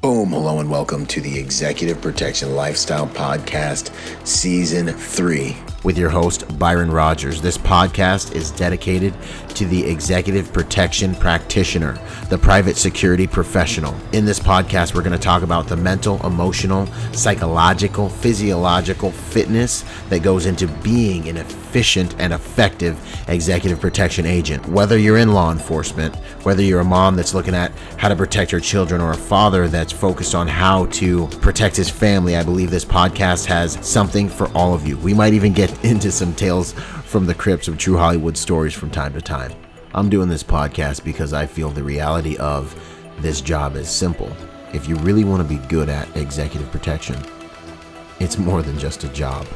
Boom, hello and welcome to the Executive Protection Lifestyle Podcast, Season 3. With your host, Byron Rodgers. This podcast is dedicated to the executive protection practitioner, the private security professional. In this podcast, we're going to talk about the mental, emotional, psychological, physiological fitness that goes into being an efficient and effective executive protection agent. Whether you're in law enforcement, whether you're a mom that's looking at how to protect her children, or a father that's focused on how to protect his family, I believe this podcast has something for all of you. We might even get into some tales from the crypts of true Hollywood stories from time to time. I'm doing this podcast because I feel the reality of this job is simple. If you really want to be good at executive protection, it's more than just a job.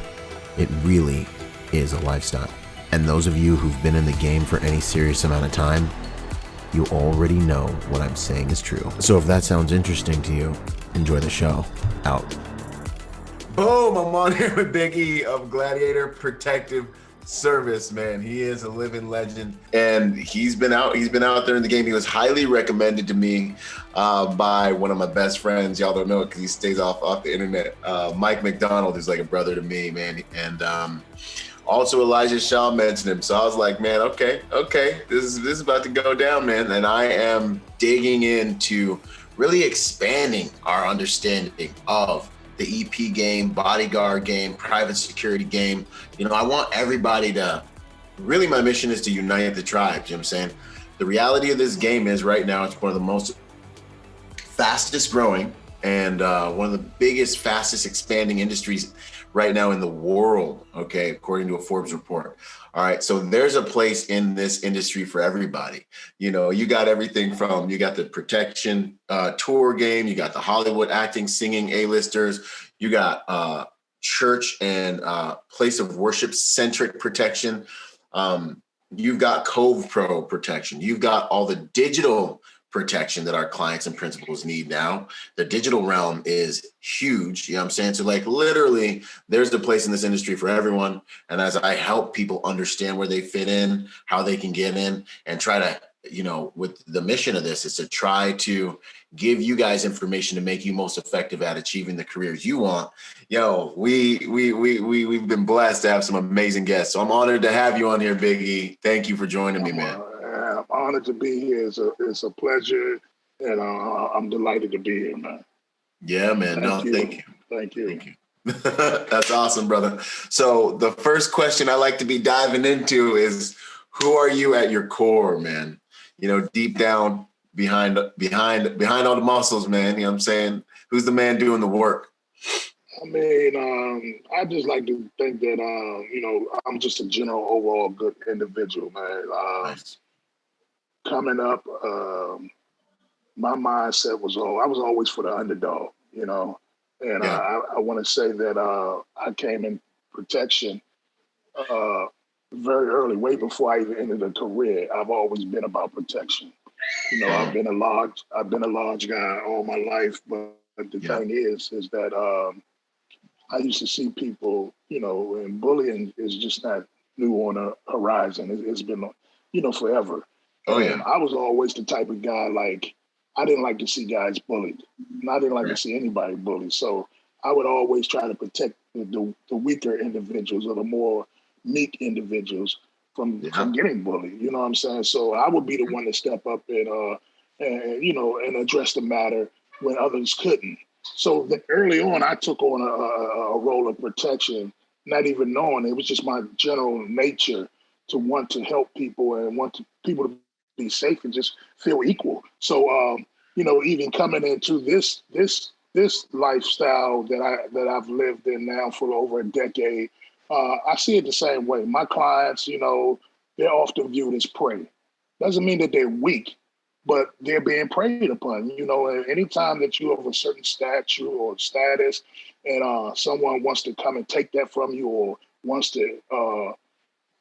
It really is a lifestyle. And those of you who've been in the game for any serious amount of time, you already know what I'm saying is true. So if that sounds interesting to you, enjoy the show. Out. Boom, I'm on here with Big E of Gladiator Protective Service, man. He is a living legend, and he's been out there in the game. He was highly recommended to me by one of my best friends. Y'all don't know it because he stays off the internet. Mike McDonald is like a brother to me, man. And also Elijah Shaw mentioned him. So I was like, man, okay, this is about to go down, man. And I am digging into really expanding our understanding of the EP game, Bodyguard game, private security game. You know, I want everybody to, really my mission is to unite the tribes, you know what I'm saying? The reality of this game is right now, it's one of the most fastest growing and one of the biggest, fastest expanding industries right now in the world, okay, according to a Forbes report. All right, so there's a place in this industry for everybody. You know, you got everything from, you got the protection tour game, you got the Hollywood acting, singing A-listers, you got church and place of worship centric protection. You've got Cove Pro protection. You've got all the digital protection that our clients and principals need now. The digital realm is huge. You know what I'm saying? So like literally there's the place in this industry for everyone. And as I help people understand where they fit in, how they can get in, and try to, you know, with the mission of this is to try to give you guys information to make you most effective at achieving the careers you want. Yo, we've been blessed to have some amazing guests. So I'm honored to have you on here, Big E. Thank you for joining me, man. I'm honored to be here. It's a pleasure, and I'm delighted to be here, man. Yeah, man. Thank you. Thank you. That's awesome, brother. So the first question I like to be diving into is, who are you at your core, man? You know, deep down behind all the muscles, man. You know what I'm saying? Who's the man doing the work? I mean, I just like to think that, you know, I'm just a general overall good individual, man. Nice. Coming up, my mindset was I was always for the underdog, you know, and Yeah. I want to say that I came in protection very early, way before I even entered a career. I've always been about protection. You know, I've been a large guy all my life, but the thing is that I used to see people, you know, and bullying is just not new on the horizon. It's been, you know, forever. Oh, yeah. And I was always the type of guy, like, I didn't like to see guys bullied. And I didn't like to see anybody bullied. So I would always try to protect the weaker individuals or the more meek individuals from getting bullied. You know what I'm saying? So I would be the one to step up and you know, and address the matter when others couldn't. So early on, I took on a role of protection, not even knowing it was just my general nature to want to help people and people to be safe and just feel equal. So, you know, even coming into this lifestyle that I've lived in now for over a decade, I see it the same way. My clients, you know, they're often viewed as prey. Doesn't mean that they're weak, but they're being preyed upon. You know, and anytime that you have a certain stature or status, and someone wants to come and take that from you, or wants to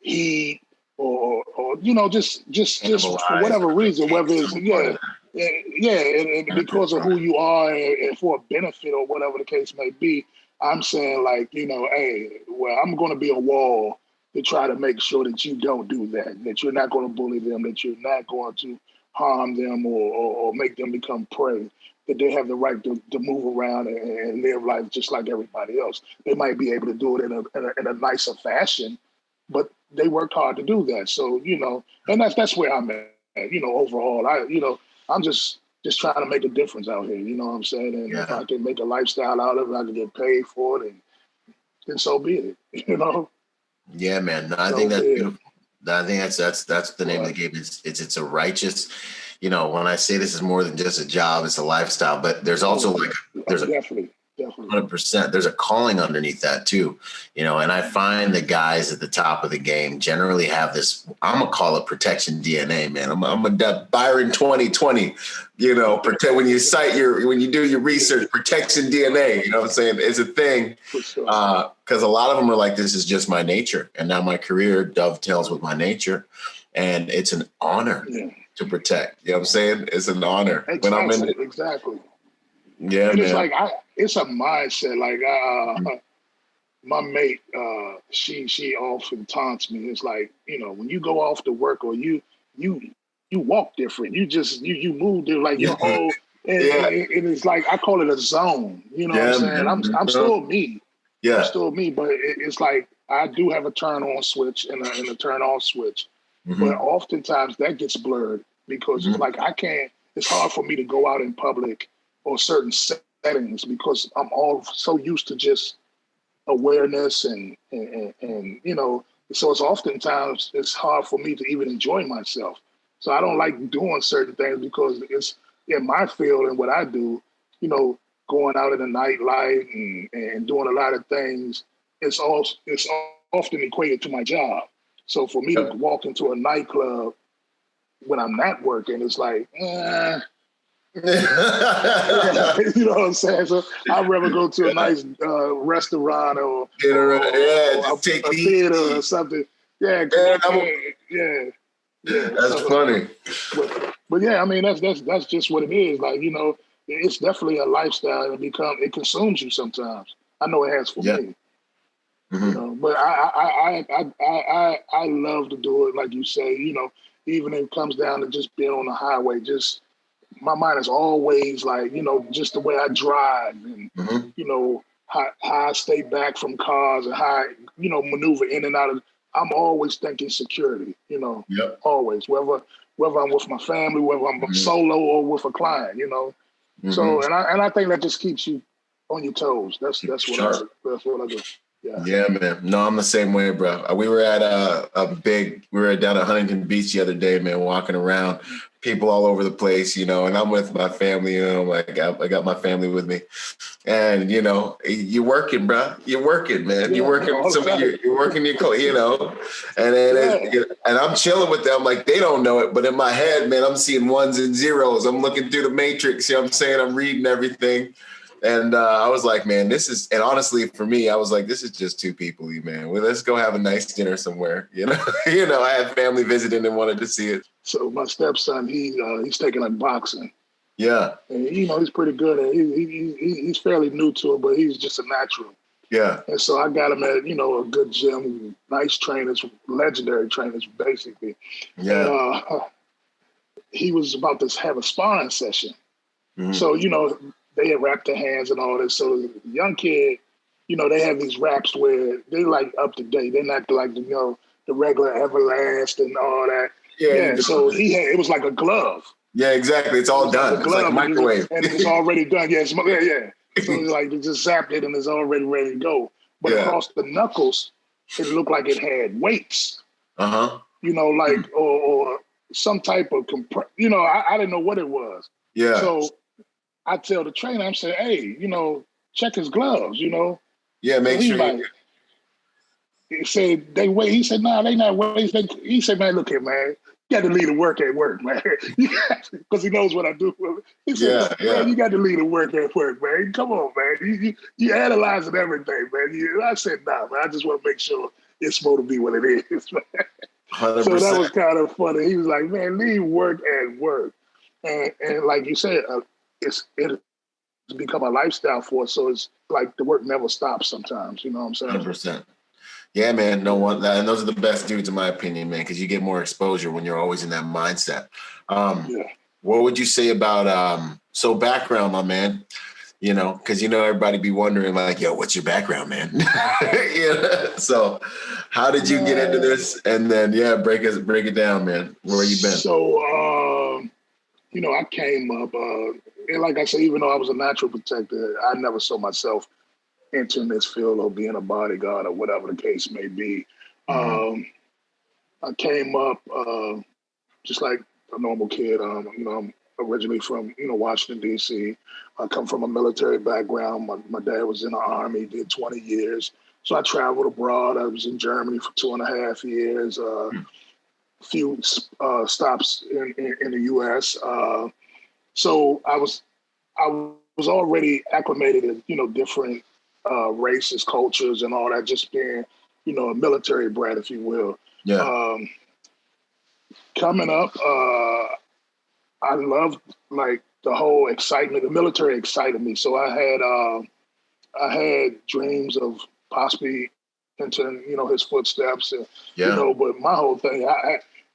heed, or you know, just for whatever reason, whether it's and because of who you are and for a benefit or whatever the case may be, I'm saying, like, you know, hey, well, I'm going to be a wall to try to make sure that you don't do that you're not going to bully them, that you're not going to harm them or make them become prey. that they have the right to move around and live life just like everybody else. They might be able to do it in a nicer fashion, but they worked hard to do that. So, and that's where I'm at, overall. I'm just trying to make a difference out here, you know what I'm saying? And if I can make a lifestyle out of it, I can get paid for it, and so be it, Yeah, man. No, I think that's beautiful. I think that's the name of the game. It's a righteous, when I say this is more than just a job, it's a lifestyle, but there's also definitely 100%. There's a calling underneath that too, and I find the guys at the top of the game generally have this, I'm gonna call it protection DNA, man. I'm a Byron 2020, protect when you do your research, protection DNA, you know what I'm saying? It's a thing. Because a lot of them are like, this is just my nature. And now my career dovetails with my nature. And it's an honor to protect. You know what I'm saying? It's an honor. Exactly. Yeah, and man. It's like it's a mindset. Like my mate, she often taunts me. It's like, when you go off to work or you walk different. You move different, like your whole and it's like I call it a zone. You know what I'm saying? I'm still me. Yeah. I'm still me, but it's like I do have a turn on switch and a turn off switch. Mm-hmm. But oftentimes that gets blurred because it's like it's hard for me to go out in public or certain settings because I'm all so used to just awareness and so it's oftentimes it's hard for me to even enjoy myself. So I don't like doing certain things because it's in my field and what I do, going out in the nightlife and doing a lot of things, it's often equated to my job. So for me to walk into a nightclub when I'm not working, it's like, you know what I'm saying? So I'd rather go to a nice restaurant or a theater or something. Yeah, That's funny. But yeah, I mean that's just what it is. Like, it's definitely a lifestyle and it consumes you sometimes. I know it has for me. Mm-hmm. But I love to do it, like you say, even if it comes down to just being on the highway, just my mind is always like, just the way I drive and, how I stay back from cars and how I, maneuver in and out of, I'm always thinking security, always, whether I'm with my family, whether I'm solo or with a client, So, and I think that just keeps you on your toes. That's what I do. Yeah, man. No, I'm the same way, bro. We were at we were down at Huntington Beach the other day, man, walking around, people all over the place, and I'm with my family, I got my family with me. And, you're working, bro. You're working, man. You're working you're working your, and then and I'm chilling with them like they don't know it. But in my head, man, I'm seeing ones and zeros. I'm looking through the matrix. You know what I'm saying? I'm reading everything. And I was like, man, and honestly, for me, I was like, this is just two people, man. Well, let's go have a nice dinner somewhere. I had family visiting and wanted to see it. So my stepson, he's taking up boxing. Yeah. And, he's pretty good. And he's fairly new to it, but he's just a natural. Yeah. And so I got him at, a good gym, nice trainers, legendary trainers, basically. Yeah. And he was about to have a sparring session. Mm-hmm. So, they had wrapped their hands and all this. So the young kid, they have these wraps where they're like up to date. They're not like, the regular Everlast and all that. Yeah. So it was like a glove. Yeah, exactly. It's all done. It's like a microwave. And it's already done. Yeah. So it's like they just zapped it and it's already ready to go. But across the knuckles, it looked like it had weights. Uh-huh. Or some type of I didn't know what it was. Yeah. So I tell the trainer, I'm saying, hey, check his gloves, Yeah, make sure. He said, they weigh. He said, no, they not weights. He said, man, look here, man. You got to leave the work at work, man. Because he knows what I do. He said, man, you got to leave the work at work, man. Come on, man. You analyzing everything, man. I said, nah, man. I just want to make sure it's supposed to be what it is, man. 100%. So that was kind of funny. He was like, man, leave work at work. And like you said, it's become a lifestyle for us. So it's like the work never stops sometimes. You know what I'm saying? 100%. Yeah, man. No one, and those are the best dudes in my opinion, man, because you get more exposure when you're always in that mindset. What would you say about so background, my man? You know, because everybody be wondering like, yo, what's your background, man? So how did you get into this? And then break it down, man. Where you been? So I came up and like I said, even though I was a natural protector, I never saw myself entering this field or being a bodyguard or whatever the case may be. I came up just like a normal kid. I'm originally from Washington D.C. I come from a military background. My dad was in the Army, did 20 years. So I traveled abroad. I was in Germany for 2.5 years. A few stops in the U.S. So I was already acclimated in different races, cultures, and all that. Just being a military brat, if you will. Yeah. Coming up, I loved like the whole excitement. The military excited me, so I had dreams of possibly entering his footsteps, and But my whole thing,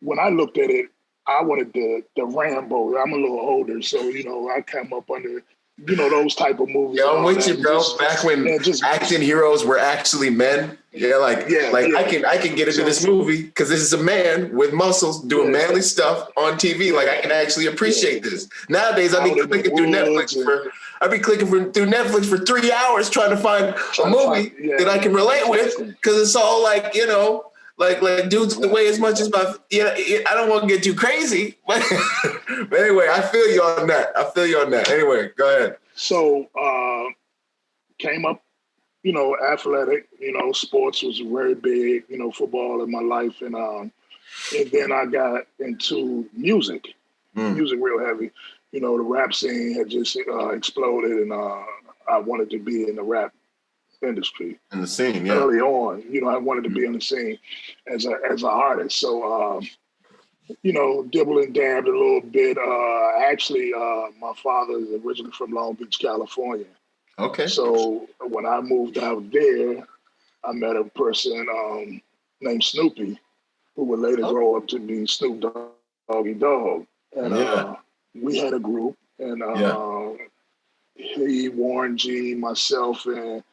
when I looked at it, I wanted the Rambo. I'm a little older, so I came up under those type of movies. Yeah, I'm with you, bro. Back when action heroes were actually men. I can get into this movie because this is a man with muscles doing manly stuff on TV. Like I can actually appreciate this. Nowadays, I've been clicking through Netflix through Netflix for 3 hours trying to find a movie that I can relate with because it's all like like dudes weigh as much as my. I don't want to get too crazy, but anyway, I feel you on that. Anyway, go ahead. So came up, athletic. Sports was very big. Football in my life, and then I got into music real heavy. The rap scene had just exploded, and I wanted to be in the rap industry in the scene early on. I wanted to be in the scene as an artist. So dibble and dabbed a little bit. Actually, my father is originally from Long Beach, California. Okay. So when I moved out there, I met a person named Snoopy, who would later grow up to be Snoop Doggy Dogg. And we had a group, and he, Warren G, myself, and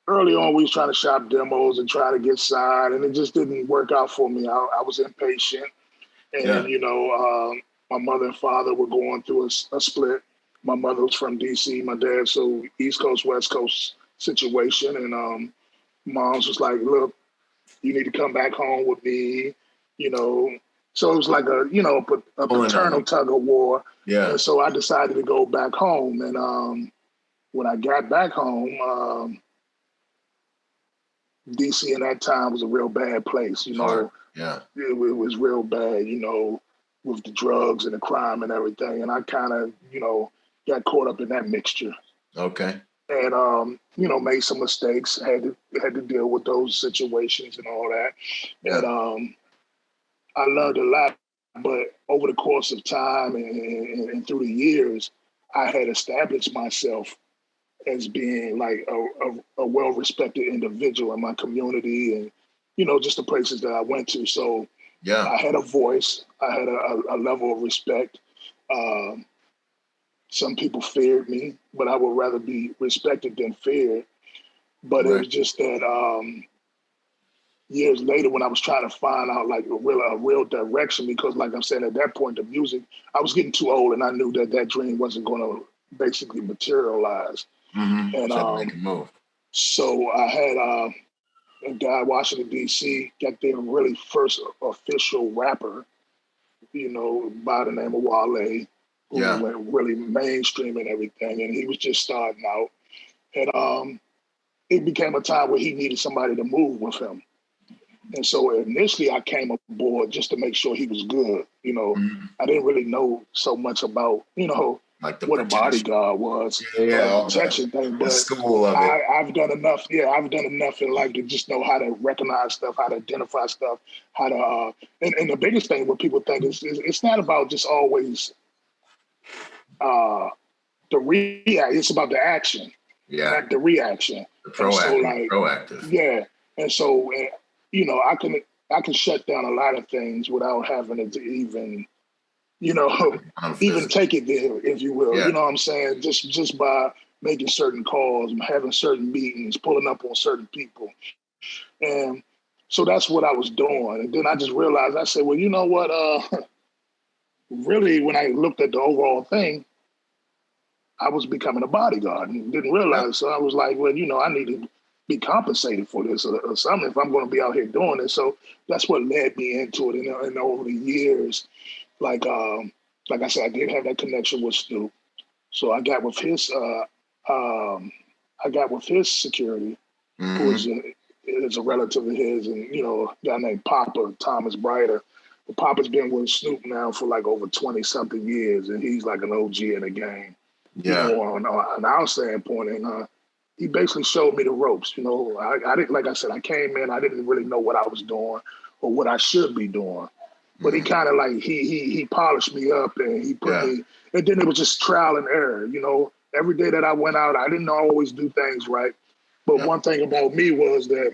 early on, we was trying to shop demos and try to get signed, and it just didn't work out for me. I was impatient, and my mother and father were going through a split. My mother was from DC, my dad, so East Coast, West Coast situation, and mom's was like, "Look, you need to come back home with me," So it was like a paternal tug of war. Yeah. And so I decided to go back home, and when I got back home. DC in that time was a real bad place, Yeah. It was real bad, with the drugs and the crime and everything. And I kind of, got caught up in that mixture. Okay. And made some mistakes, had to deal with those situations and all that. Yeah. And I learned a lot, but over the course of time and through the years, I had established myself as being like a well-respected individual in my community and, just the places that I went to. So I had a voice, I had a level of respect. Some people feared me, but I would rather be respected than feared. But It was just that years later when I was trying to find out like a real direction, because like I'm saying, at that point, the music, I was getting too old and I knew that dream wasn't going to basically materialize. Mm-hmm. And make a move. So I had a guy, Washington D.C., got their really first official rapper, by the name of Wale, who went really mainstream and everything, and he was just starting out. And it became a time where he needed somebody to move with him. And so initially I came aboard just to make sure he was good. I didn't really know so much about, like what a bodyguard was, protection thing. But I've done enough. Yeah, I've done enough in life to just know how to recognize stuff, how to identify stuff, how to. And the biggest thing what people think is it's not about just always the react. It's about the action, not the reaction. The proactive. Yeah, and so I can shut down a lot of things without having to even you know, even Physics. take it there, if you will. Yeah. You know what I'm saying? Just by making certain calls, having certain meetings, pulling up on certain people. And so that's what I was doing. And then I just realized, I said, well, you know what? Really, when I looked at the overall thing, I was becoming a bodyguard and didn't realize. So I was like, well, you know, I need to be compensated for this or something if I'm going to be out here doing it. So that's what led me into it. And over the years, like I said, I did have that connection with Snoop. So I got with his security, who is a relative of his, and you know, a guy named Papa, Thomas Brighter. But Papa's been with Snoop now for like over 20 something years, and he's like an OG in the game. Yeah. You know, on our standpoint, and he basically showed me the ropes. You know, I didn't, like I said, I came in, I didn't really know what I was doing or what I should be doing. But he kind of like he polished me up and he put me, and then it was just trial and error. You know, every day that I went out, I didn't always do things right. But one thing about me was that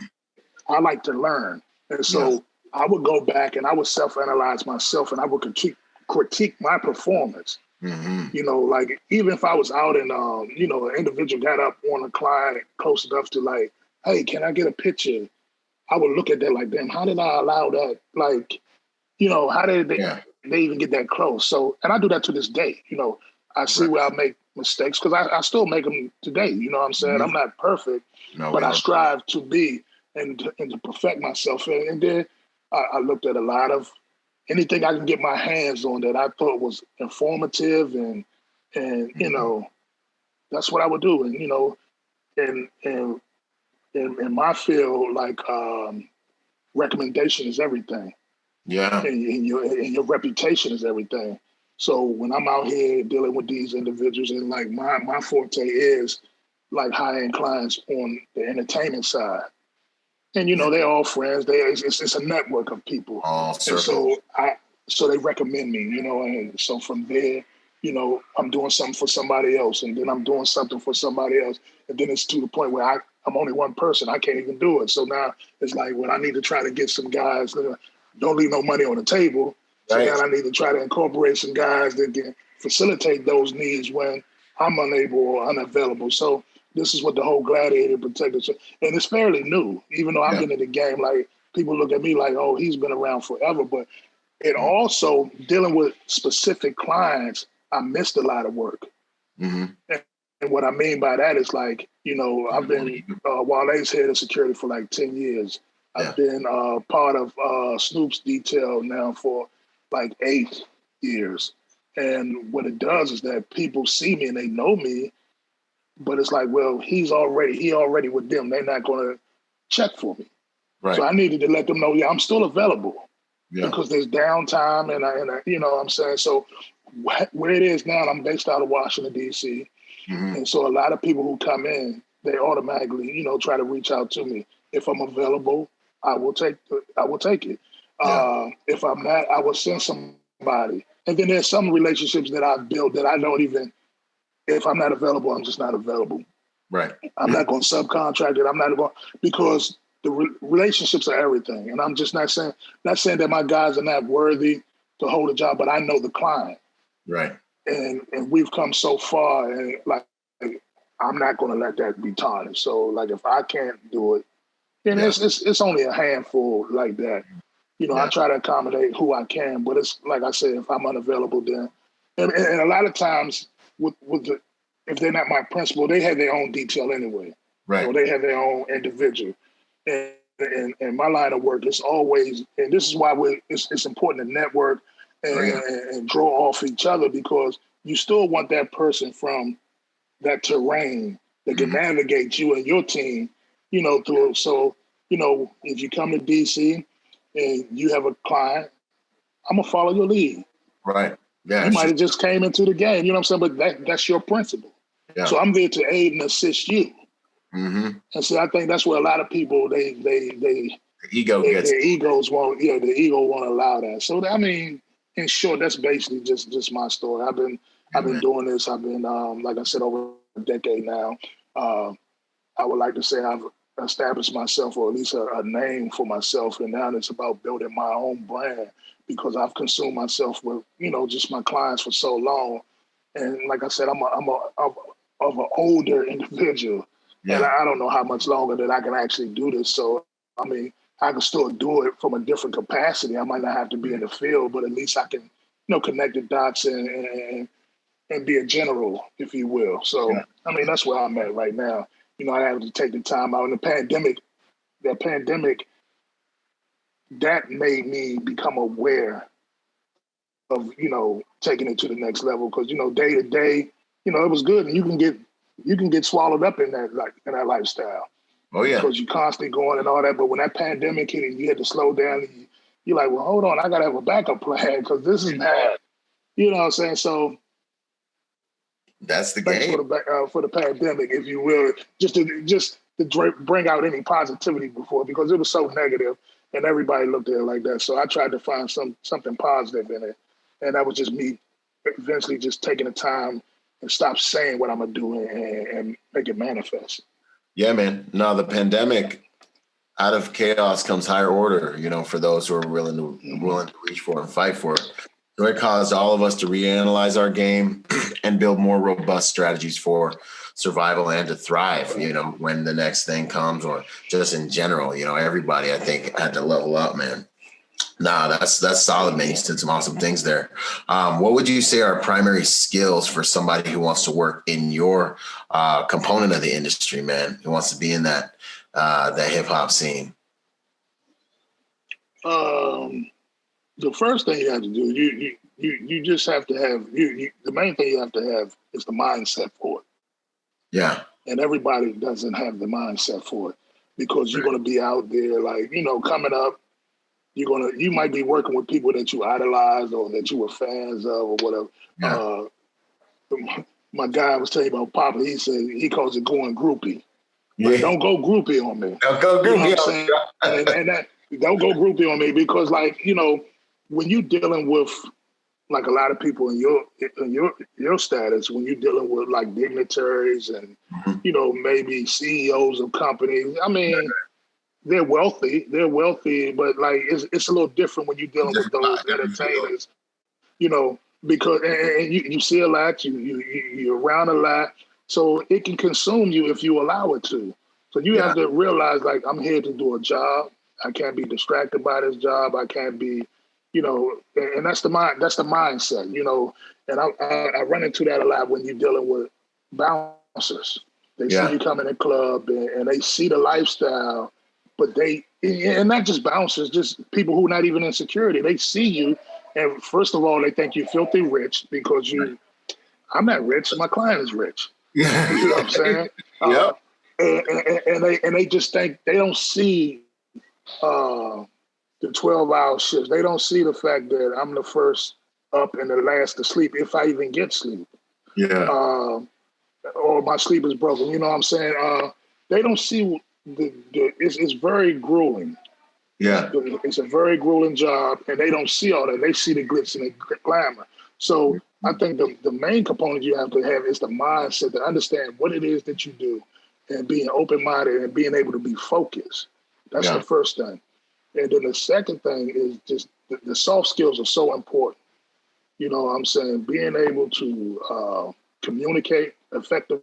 I like to learn, and so I would go back and I would self-analyze myself, and I would critique my performance. You know, like even if I was out and you know, an individual got up on a client close enough to like, hey, can I get a picture? I would look at that like, damn, how did I allow that? Like, you know, how did they even get that close? So, and I do that to this day. You know, I see where I make mistakes because I still make them today. You know what I'm saying? I'm not perfect, but I strive to be and to perfect myself. And then I looked at a lot of anything I can get my hands on that I thought was informative and you know, that's what I would do. And you know, in my field, like recommendation is everything. Yeah. And your reputation is everything. So when I'm out here dealing with these individuals, and like my forte is like high-end clients on the entertainment side. And you know, they're all friends. It's a network of people. All and so they recommend me, you know, and so from there, you know, I'm doing something for somebody else, and then I'm doing something for somebody else, and then it's to the point where I'm only one person. I can't even do it. So now it's like, when I need to try to get some guys, don't leave no money on the table. So now I need to try to incorporate some guys that can facilitate those needs when I'm unable or unavailable. So this is what the whole gladiator protector, and it's fairly new, even though I've been in the game. Like people look at me like, oh, he's been around forever, but it also dealing with specific clients, I missed a lot of work. And what I mean by that is like, you know, I've been Wale's head of security for like 10 years. I've been part of Snoop's detail now for like 8 years. And what it does is that people see me and they know me, but it's like, well, he already with them. They're not going to check for me. Right. So I needed to let them know, I'm still available because there's downtime and I, you know what I'm saying? So where it is now, I'm based out of Washington, D.C. And so a lot of people who come in, they automatically, you know, try to reach out to me. If I'm available, I will take it. If I'm not, I will send somebody. And then there's some relationships that I've built that I don't even, if I'm not available, I'm just not available. Right. I'm not going to subcontract it. I'm not going, because the relationships are everything. And I'm just not saying that my guys are not worthy to hold a job, but I know the client. Right. And we've come so far, and like I'm not going to let that be tarnished. So like if I can't do it, then it's only a handful like that. You know, I try to accommodate who I can, but it's like I said, if I'm unavailable, then and a lot of times if they're not my principal, they have their own detail anyway. Right. So they have their own individual. And my line of work is always, and this is why it's important to network and draw off each other, because you still want that person from that terrain that can navigate you and your team, you know, through. So, you know, if you come to DC and you have a client, I'm gonna follow your lead. Right. Yeah. You might have just came into the game, you know what I'm saying? But that's your principle. Yeah. So I'm there to aid and assist you. And so I think that's where a lot of people their egos won't allow that. So I mean, in short, that's basically just my story. I've been doing this. I've been like I said, over a decade now. I would like to say I've establish myself, or at least a name for myself. And now it's about building my own brand, because I've consumed myself with, just my clients for so long. And like I said, I'm of an older individual, and I don't know how much longer that I can actually do this. So, I mean, I can still do it from a different capacity. I might not have to be in the field, but at least I can, connect the dots and be a general, if you will. So, I mean, that's where I'm at right now. I have to take the time out. In the pandemic, that made me become aware of, taking it to the next level. Because, day to day, it was good. And you can get swallowed up in that lifestyle. Oh, yeah. Because you're constantly going and all that. But when that pandemic hit and you had to slow down, and you're like, well, hold on, I got to have a backup plan because this is bad. You know what I'm saying? So that's the game for the pandemic, if you will, just to bring out any positivity before, because it was so negative and everybody looked at it like that. So I tried to find something positive in it, and that was just me eventually just taking the time and stop saying what I'm gonna do and make it manifest. Yeah, man. No, the pandemic, out of chaos comes higher order, for those who are willing to reach for and fight for it. So it caused all of us to reanalyze our game and build more robust strategies for survival and to thrive, when the next thing comes, or just in general, everybody, I think, had to level up, man. Nah, that's solid, man. You said some awesome things there. What would you say are primary skills for somebody who wants to work in your component of the industry, man, who wants to be in that hip hop scene? The first thing you have to do, you just have to have the main thing you have to have is the mindset for it. Yeah. And everybody doesn't have the mindset for it, because you're going to be out there coming up. You might be working with people that you idolize or that you were fans of or whatever. Yeah. My guy was telling you about Papa. He said he calls it going groupie. But don't go groupie on me. Don't go groupie on me. And that, don't go groupie on me, because when you're dealing with like a lot of people in your status, when you're dealing with like dignitaries and maybe CEOs of companies, I mean, they're wealthy, but like it's a little different when you're dealing with those entertainers, because and you see a lot, you're around a lot, so it can consume you if you allow it to. So you have to realize, like, I'm here to do a job. I can't be distracted by this job. I can't be, and that's the mindset, and I run into that a lot when you're dealing with bouncers. They see you come in a club and they see the lifestyle, but and not just bouncers, just people who are not even in security. They see you, and first of all, they think you're filthy rich because I'm not rich, my client is rich. You know what I'm saying? Yep. And they just think, they don't see the 12-hour shifts. They don't see the fact that I'm the first up and the last to sleep, if I even get sleep. Yeah. Or my sleep is broken. You know what I'm saying? They don't see it's very grueling. Yeah. It's a very grueling job, and they don't see all that. They see the glitz and the glamour. So I think the main component you have to have is the mindset to understand what it is that you do, and being open-minded and being able to be focused. That's the first thing. And then the second thing is just the soft skills are so important. You know what I'm saying? Being able to communicate effectively,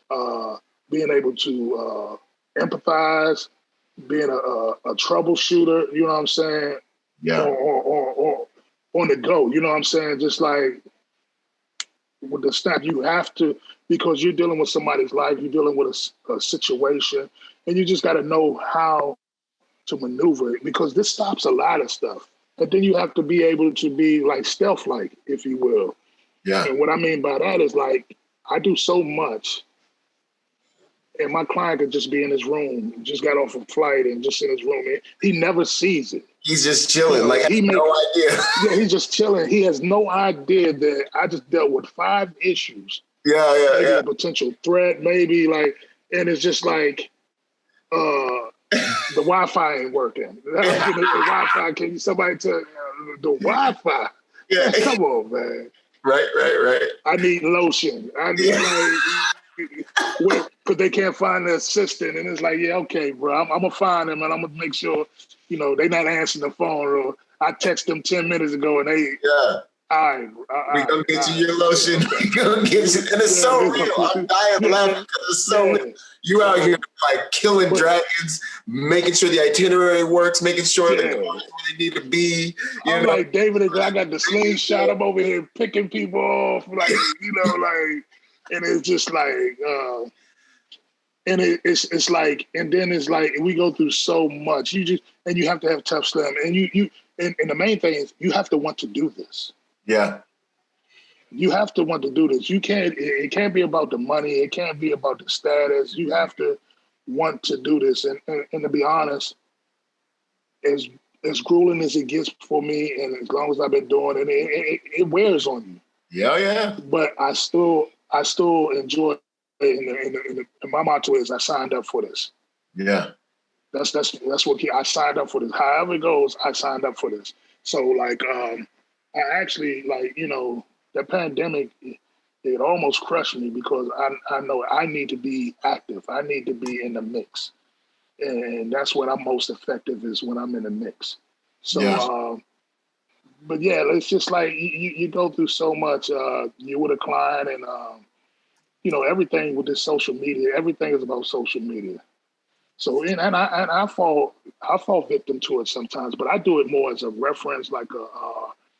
being able to empathize, being a troubleshooter, you know what I'm saying? Yeah. Or on the go, you know what I'm saying? Just like with the snap, you have to, because you're dealing with somebody's life, you're dealing with a situation, and you just got to know how to maneuver it, because this stops a lot of stuff. But then you have to be able to be like stealth-like, if you will. Yeah. And what I mean by that is, like, I do so much, and my client could just be in his room, just got off a flight and just in his room. He never sees it. He's just chilling, like he has no idea. Yeah, he's just chilling. He has no idea that I just dealt with 5 issues. Maybe a potential threat, maybe, like, and it's just like the Wi-Fi ain't working. The Wi-Fi, can somebody tell the Wi-Fi? Yeah. Come on, man. Right. I need lotion. I need because they can't find the assistant, and it's like, yeah, okay, bro, I'm gonna find them, and I'm gonna make sure, they not answering the phone, or I text them 10 minutes ago, and they, all right, we gonna get you your lotion. Okay. We gonna get you, and it's so real. I'm dying laughing because it's so real. You out here like killing dragons, making sure the itinerary works, making sure they're going where they need to be. I'm like, David, I got the slingshot. I'm over here picking people off, like, and it's just like, and it's like, and then it's like, we go through so much. You have to have tough stomach, and and the main thing is you have to want to do this. Yeah. You have to want to do this. It can't be about the money. It can't be about the status. You have to want to do this. And to be honest, as grueling as it gets for me, and as long as I've been doing it, it wears on you. Yeah. But I still enjoy it. And my motto is I signed up for this. Yeah. That's what I signed up for this. However it goes, I signed up for this. So like, I actually the pandemic, it almost crushed me because I know I need to be active. I need to be in the mix. And that's when I'm most effective is when I'm in the mix. So, but yeah, it's just like you go through so much. You with a client and, everything with this social media, everything is about social media. So, and I fall victim to it sometimes, but I do it more as a reference, like a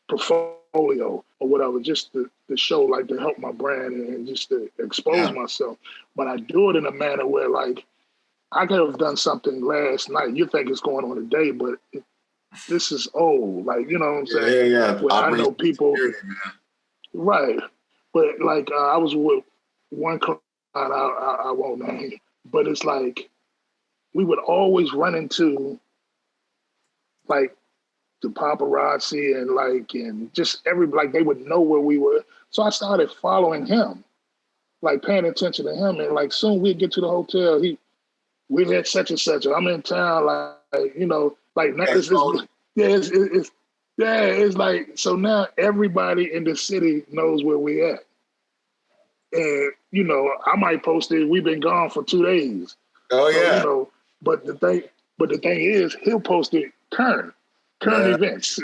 portfolio or whatever, just to show, like, to help my brand and just to expose myself. But I do it in a manner where, like, I could have done something last night. You think it's going on today, but this is old. Like, you know what I'm saying? Yeah. Where I know people, right? But like, I was with one client, I won't name, but it's like we would always run into like the paparazzi and just they would know where we were. So I started following him, like paying attention to him, and like soon we'd get to the hotel. We're at such and such. I'm in town, it's like, so now everybody in the city knows where we at. And, I might post it, we've been gone for 2 days. Oh, yeah. So, but the thing is, he'll post it current events.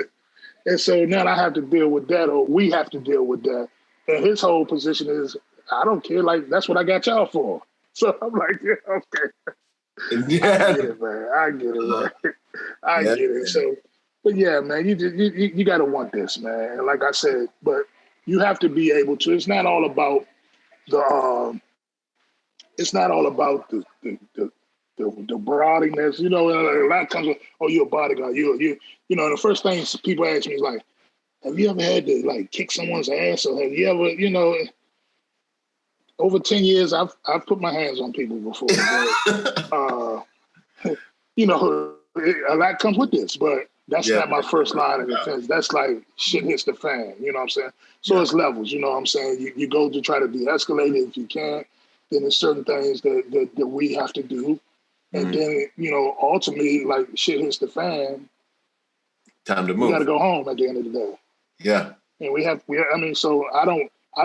And so now I have to deal with that, or we have to deal with that. And his whole position is, I don't care, like, that's what I got y'all for. So I'm like, yeah, okay. Yeah. I get it, man. I get it, man. I get it. So, but yeah, man, you got to want this, man. And like I said, but you have to be able to. It's not all about the. It's not all about the broadiness. A lot of times, you're a bodyguard. The first thing people ask me is like, have you ever had to like kick someone's ass, or have you ever, over 10 years, I've put my hands on people before. But, a lot comes with this, but that's not my first line of defense. That's like shit hits the fan, you know what I'm saying? So it's levels, you know what I'm saying? You go to try to de-escalate it if you can. Then there's certain things that we have to do. And then, ultimately, like shit hits the fan. Time to move. We got to go home at the end of the day. Yeah. And so I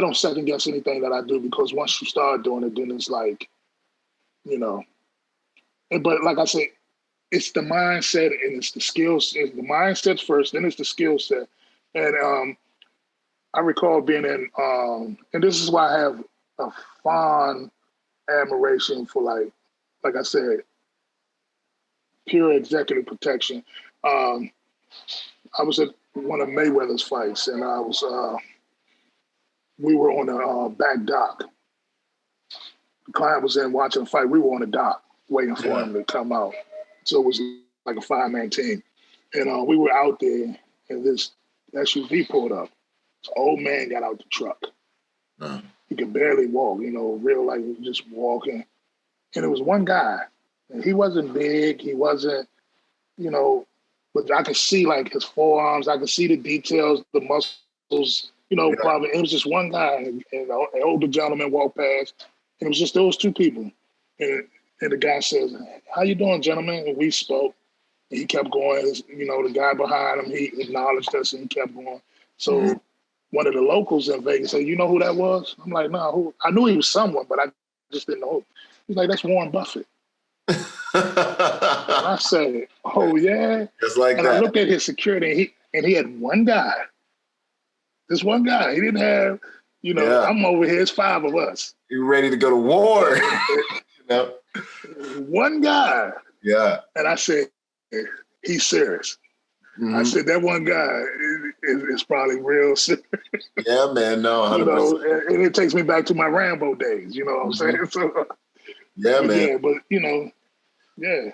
don't second guess anything that I do, because once you start doing it, then it's like, but like I said, it's the mindset and it's the skills. The mindset's first, then it's the skill set. And I recall being in, and this is why I have a fond admiration for like I said, pure executive protection. I was at one of Mayweather's fights, and we were on a back dock. The client was in watching the fight. We were on the dock waiting for him to come out. So it was like a 5-man team. And we were out there, and this SUV pulled up. This old man got out the truck. He could barely walk, real like just walking. And it was one guy. And he wasn't big. He wasn't, but I could see like his forearms. I could see the details, the muscles, probably. It was just one guy. And an older gentleman walked past. And it was just those two people. And the guy says, "How you doing, gentlemen?" And we spoke. And he kept going. The guy behind him, he acknowledged us and he kept going. So one of the locals in Vegas said, "You know who that was?" I'm like, "No, who?" I knew he was someone, but I just didn't know who. He's like, that's Warren Buffett. And I said, oh, yeah? Just like and that. I looked at his security, and he had one guy. This one guy. He didn't have, I'm over here. It's 5 of us. You're ready to go to war. One guy. Yeah. And I said, he's serious. Mm-hmm. I said, that one guy is probably real serious. Yeah, man. No, 100%. And it takes me back to my Rambo days. You know what I'm saying? So, yeah, man. Yeah, but,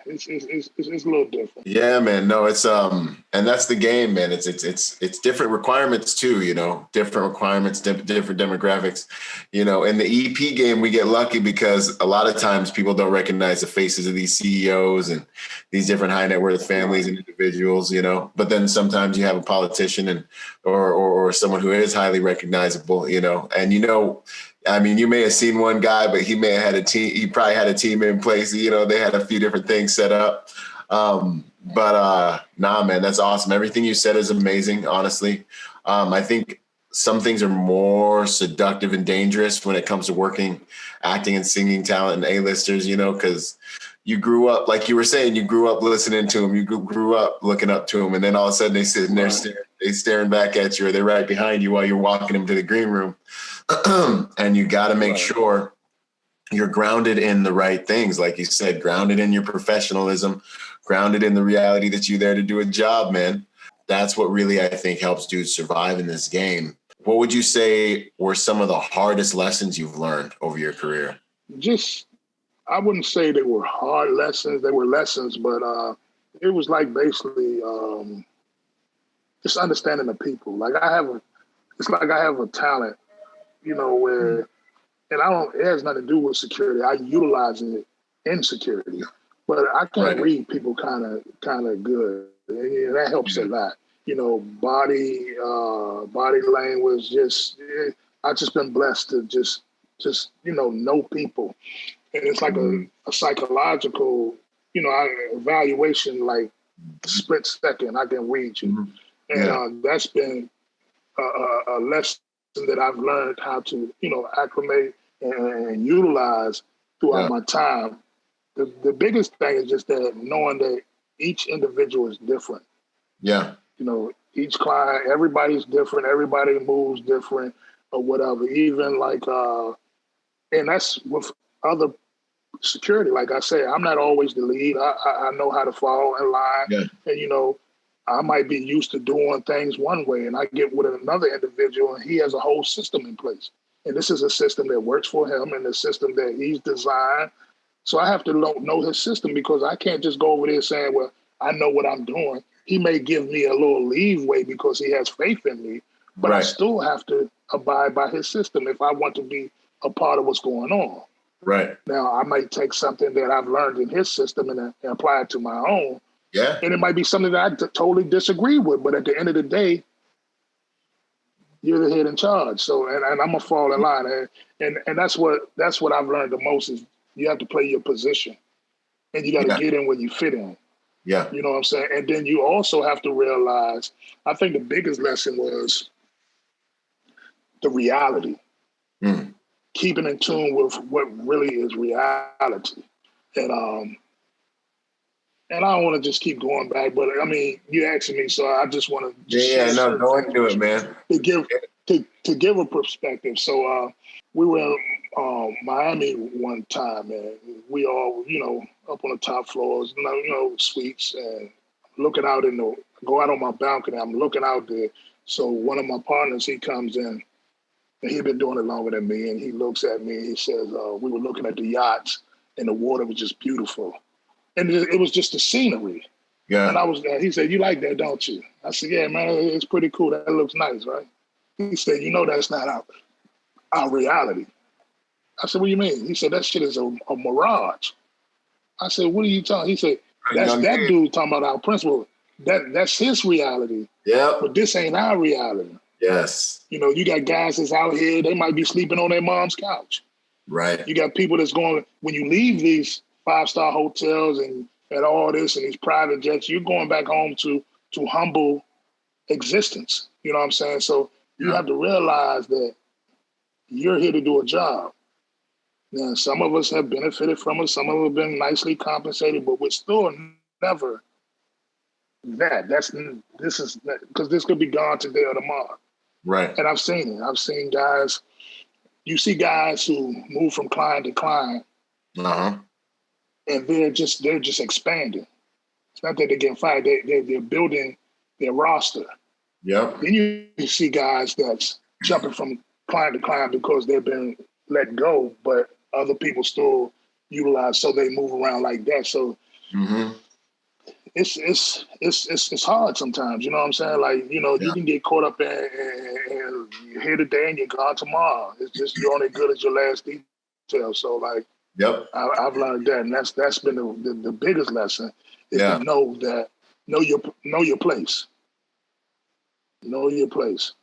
it's a little different. Yeah, man. No, it's and that's the game, man. It's different requirements too, different requirements, different demographics. In the EP game, we get lucky because a lot of times people don't recognize the faces of these CEOs and these different high net worth families and individuals, But then sometimes you have a politician or someone who is highly recognizable, and I mean, you may have seen one guy, but he may have had a team. He probably had a team in place. They had a few different things set up. Nah, man, that's awesome. Everything you said is amazing, honestly. I think some things are more seductive and dangerous when it comes to working, acting and singing talent and A-listers, because you grew up, like you were saying, you grew up listening to them. You grew up looking up to them. And then all of a sudden they sitting there staring back at you, or they're right behind you while you're walking them to the green room. And you got to make sure you're grounded in the right things. Like you said, grounded in your professionalism, grounded in the reality that you're there to do a job, man. That's what really, I think, helps dudes survive in this game. What would you say were some of the hardest lessons you've learned over your career? I wouldn't say they were hard lessons. They were lessons, but it was like basically just understanding the people. Like it's like I have a talent, where, and it has nothing to do with security. I utilize it in security, but I can't read people kind of good. And that helps a lot. Body language. I've just been blessed to just know people, and it's like a psychological, evaluation. Like split second, I can read you, and that's been a lesson that I've learned how to, acclimate and utilize throughout my time. The biggest thing is just that knowing that each individual is different. Yeah. Each client, everybody's different. Everybody moves different or whatever. Even like, and that's with other security. Like I say, I'm not always the lead. I know how to fall in line. Yeah. And, I might be used to doing things one way, and I get with another individual and he has a whole system in place. And this is a system that works for him and the system that he's designed. So I have to know his system, because I can't just go over there saying, well, I know what I'm doing. He may give me a little leeway because he has faith in me, but I still have to abide by his system if I want to be a part of what's going on. Right. Now, I might take something that I've learned in his system and apply it to my own. Yeah. And it might be something that I totally disagree with, but at the end of the day, you're the head in charge. So, and I'm gonna fall in line, and that's what I've learned the most is you have to play your position, and you got to get in where you fit in. Yeah. You know what I'm saying? And then you also have to realize, I think the biggest lesson was the reality, keeping in tune with what really is reality, and I don't want to just keep going back, but I mean, you asked me, so I just want to go into it, man. To give a perspective. So we were in Miami one time, and we all, up on the top floors, suites, and looking out go out on my balcony. I'm looking out there. So one of my partners, he comes in, and he'd been doing it longer than me, and he looks at me and he says, we were looking at the yachts, and the water was just beautiful. And it was just the scenery. Yeah. And he said, you like that, don't you? I said, yeah, man, it's pretty cool. That looks nice, right? He said, that's not our reality. I said, what do you mean? He said, that shit is a mirage. I said, what are you talking? He said, that's that dude talking about our principal. That's his reality. Yeah. But this ain't our reality. Yes. You got guys that's out here, they might be sleeping on their mom's couch. Right. You got people that's going, when you leave these 5-star hotels and all this and these private jets, you're going back home to humble existence. You know what I'm saying? So you have to realize that you're here to do a job. Yeah, some of us have benefited from it. Some of us have been nicely compensated, but we're still never that. This is because this could be gone today or tomorrow. Right. And I've seen it. I've seen guys. You see guys who move from client to client, and they're just expanding. It's not that they're getting fired. They're building their roster. Yep. Then you see guys that's jumping from client to client because they've been let go, but other people still utilize, so they move around like that. So it's hard sometimes. You know what I'm saying? Like, you can get caught up in you're here today and you're gone tomorrow. It's just you're only good as your last detail. So like, yep, I've learned that, and that's been the biggest lesson is to know your place. Know your place.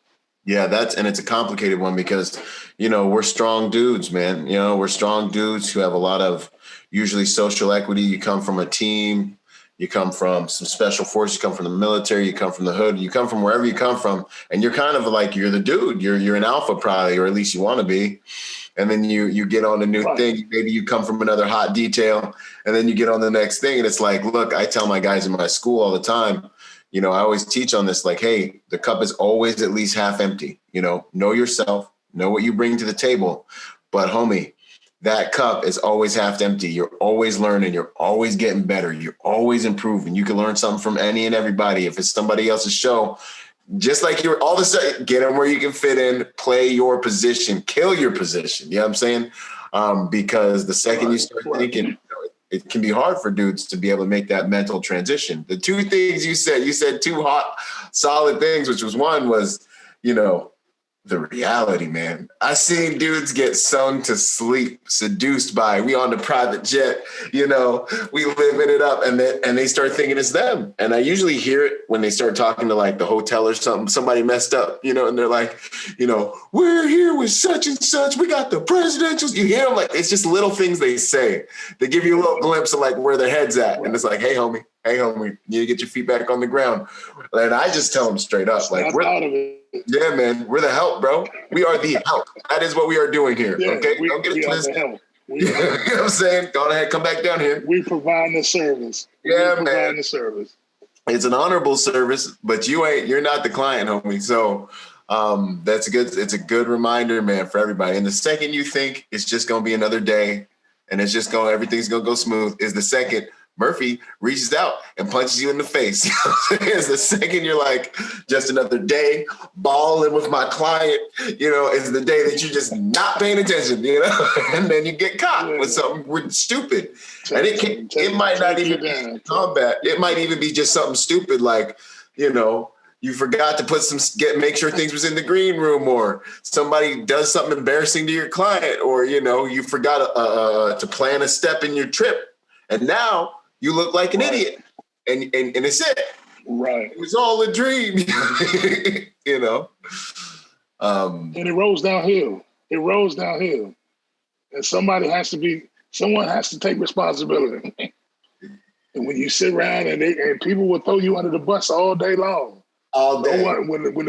Yeah, and it's a complicated one because, we're strong dudes, man. We're strong dudes who have a lot of usually social equity. You come from a team, you come from some special forces, you come from the military, you come from the hood, you come from wherever you come from, and you're kind of like, you're the dude. You're an alpha probably, or at least you want to be. And then you get on a new thing. Maybe you come from another hot detail, and then you get on the next thing. And it's like, look, I tell my guys in my school all the time, I always teach on this, like, hey, the cup is always at least half empty. Know yourself, know what you bring to the table. But homie, that cup is always half empty. You're always learning. You're always getting better. You're always improving. You can learn something from any and everybody. If it's somebody else's show, just like you're all of a sudden, get them where you can fit in, play your position, kill your position. You know what I'm saying? Because the second you start thinking, it can be hard for dudes to be able to make that mental transition. The two things you said two hot, solid things, which one was, the reality, man. I seen dudes get sung to sleep, seduced by, we on the private jet, we living it up, and they start thinking it's them. And I usually hear it when they start talking to like the hotel or something, somebody messed up, and they're like, we're here with such and such. We got the presidentials. You hear them like, it's just little things they say. They give you a little glimpse of like where their head's at. And it's like, hey, homie, you need to get your feet back on the ground. And I just tell them straight up, like, we're out of it. Yeah, man, we're the help, bro. We are the help. That is what we are doing here. Yeah, okay, don't get it twisted. You know what I'm saying? Go ahead, come back down here. We provide the service. Yeah, man. Providing the service. It's an honorable service, but you're not the client, homie. So that's good. It's a good reminder, man, for everybody. And the second you think it's just gonna be another day and everything's gonna go smooth is the second Murphy reaches out and punches you in the face. It's the second you're like, just another day balling with my client, is the day that you're just not paying attention, and then you get caught with something stupid. And it might not even be combat. It might even be just something stupid like, you forgot to make sure things was in the green room, or somebody does something embarrassing to your client, or, you forgot to plan a step in your trip. And now you look like an idiot, and it's it. Right. It was all a dream, And it rolls downhill. And someone has to take responsibility. And when you sit around and people will throw you under the bus all day long. All day. When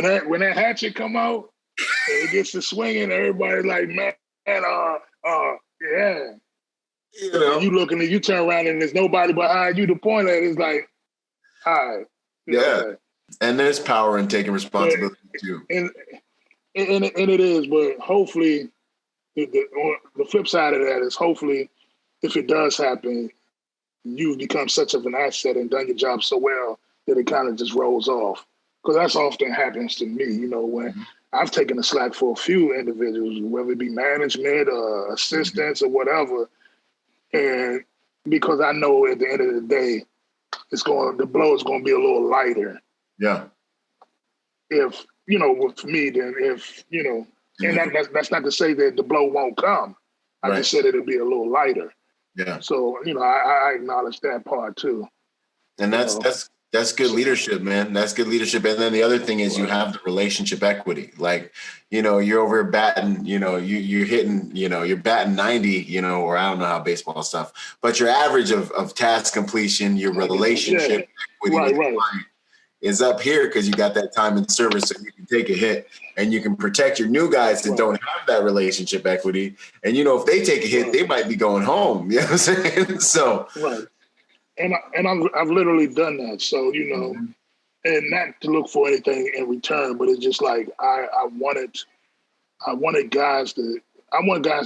that hatchet come out and it gets to swinging, everybody's like, man, yeah. You looking and you turn around and there's nobody behind you to point at. It's like, all right. Yeah. And there's power in taking responsibility too. And it is, but hopefully the flip side of that is hopefully if it does happen, you've become such of an asset and done your job so well that it kind of just rolls off. Because that's often happens to me, when I've taken the slack for a few individuals, whether it be management or assistants or whatever. And because I know at the end of the day, the blow is going to be a little lighter. Yeah. If, with me, then if, and that's not to say that the blow won't come. I just said it'll be a little lighter. Yeah. So, I acknowledge that part too. And that's good leadership, man. That's good leadership. And then the other thing is you have the relationship equity. Like, you're over batting, you're hitting, you're batting 90, or I don't know how baseball stuff, but your average of task completion, your relationship equity, is up here because you got that time in service, so you can take a hit and you can protect your new guys that don't have that relationship equity. And, you know, if they take a hit, they might be going home. You know what I'm saying? So. Right. And I've literally done that. So, you know, and not to look for anything in return, but it's just like I want guys to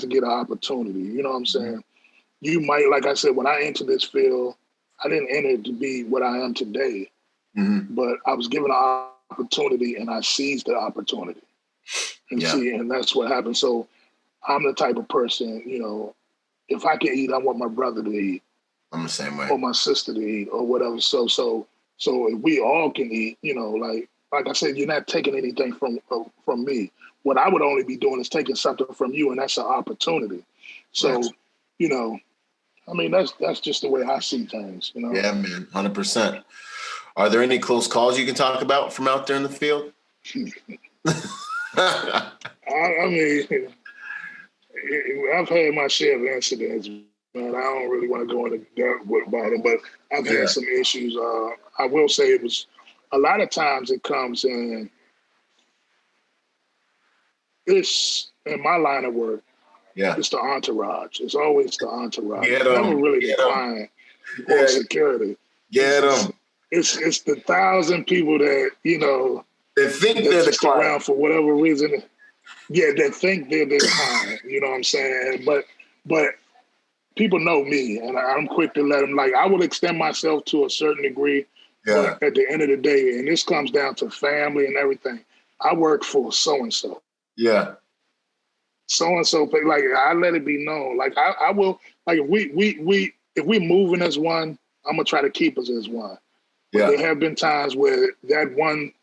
get an opportunity. You know what I'm saying? You might, like I said, when I entered this field, I didn't enter it to be what I am today. But I was given an opportunity and I seized the opportunity. And that's what happened. So I'm the type of person, you know, if I can eat, I want my brother to eat. I'm the same way. Or my sister to eat or whatever. So if we all can eat, you know, like I said, you're not taking anything from me. What I would only be doing is taking something from you, and that's an opportunity. So, you know, I mean, that's just the way I see things, you know? Yeah, man, 100%. Are there any close calls you can talk about from out there in the field? I mean, I've had my share of incidents, man. I don't really want to go into depth about it, but I've had some issues. I will say it was a lot of times it comes in, it's in my line of work. Yeah, it's the entourage. It's always the entourage. Get never really Get the client or security. Get them. It's the 1,000 people that, you know, they think they're the client around for whatever reason. Yeah, they think they're the client. You know what I'm saying? But people know me, and I'm quick to let them. Like, I will extend myself to a certain degree. Yeah. But at the end of the day, and this comes down to family and everything, I work for so and so. Yeah. So and so, like, I let it be known. Like, I will. Like, if we moving as one, I'm gonna try to keep us as one. But there have been times where that one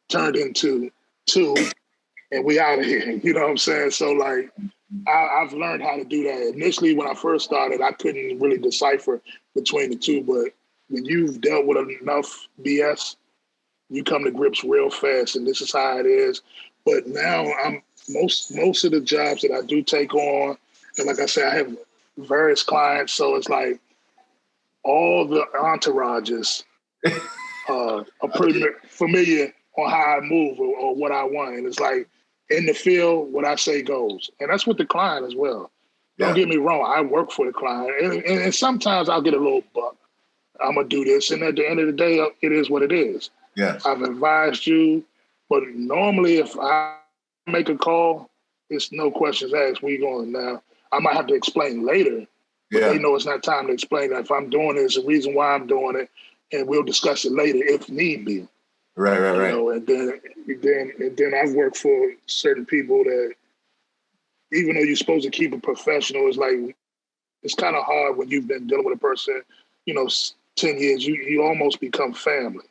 turned into two, and we out of here. You know what I'm saying? So, like, I've learned how to do that. Initially, when I first started, I couldn't really decipher between the two. But when you've dealt with enough BS, you come to grips real fast, and this is how it is. But now, most of the jobs that I do take on, and like I said, I have various clients, so it's like all the entourages are pretty familiar on how I move or what I want. And it's like, in the field, what I say goes. And that's with the client as well. Don't get me wrong, I work for the client. And sometimes I'll get a little buck. I'm going to do this. And at the end of the day, it is what it is. Yeah. I've advised you. But normally, if I make a call, it's no questions asked. We going now. I might have to explain later. But they know it's not time to explain that. If I'm doing it, it's a reason why I'm doing it. And we'll discuss it later if need be. Right. You know, and then I've worked for certain people that, even though you're supposed to keep it professional, it's like, it's kind of hard when you've been dealing with a person, you know, 10 years, you almost become family.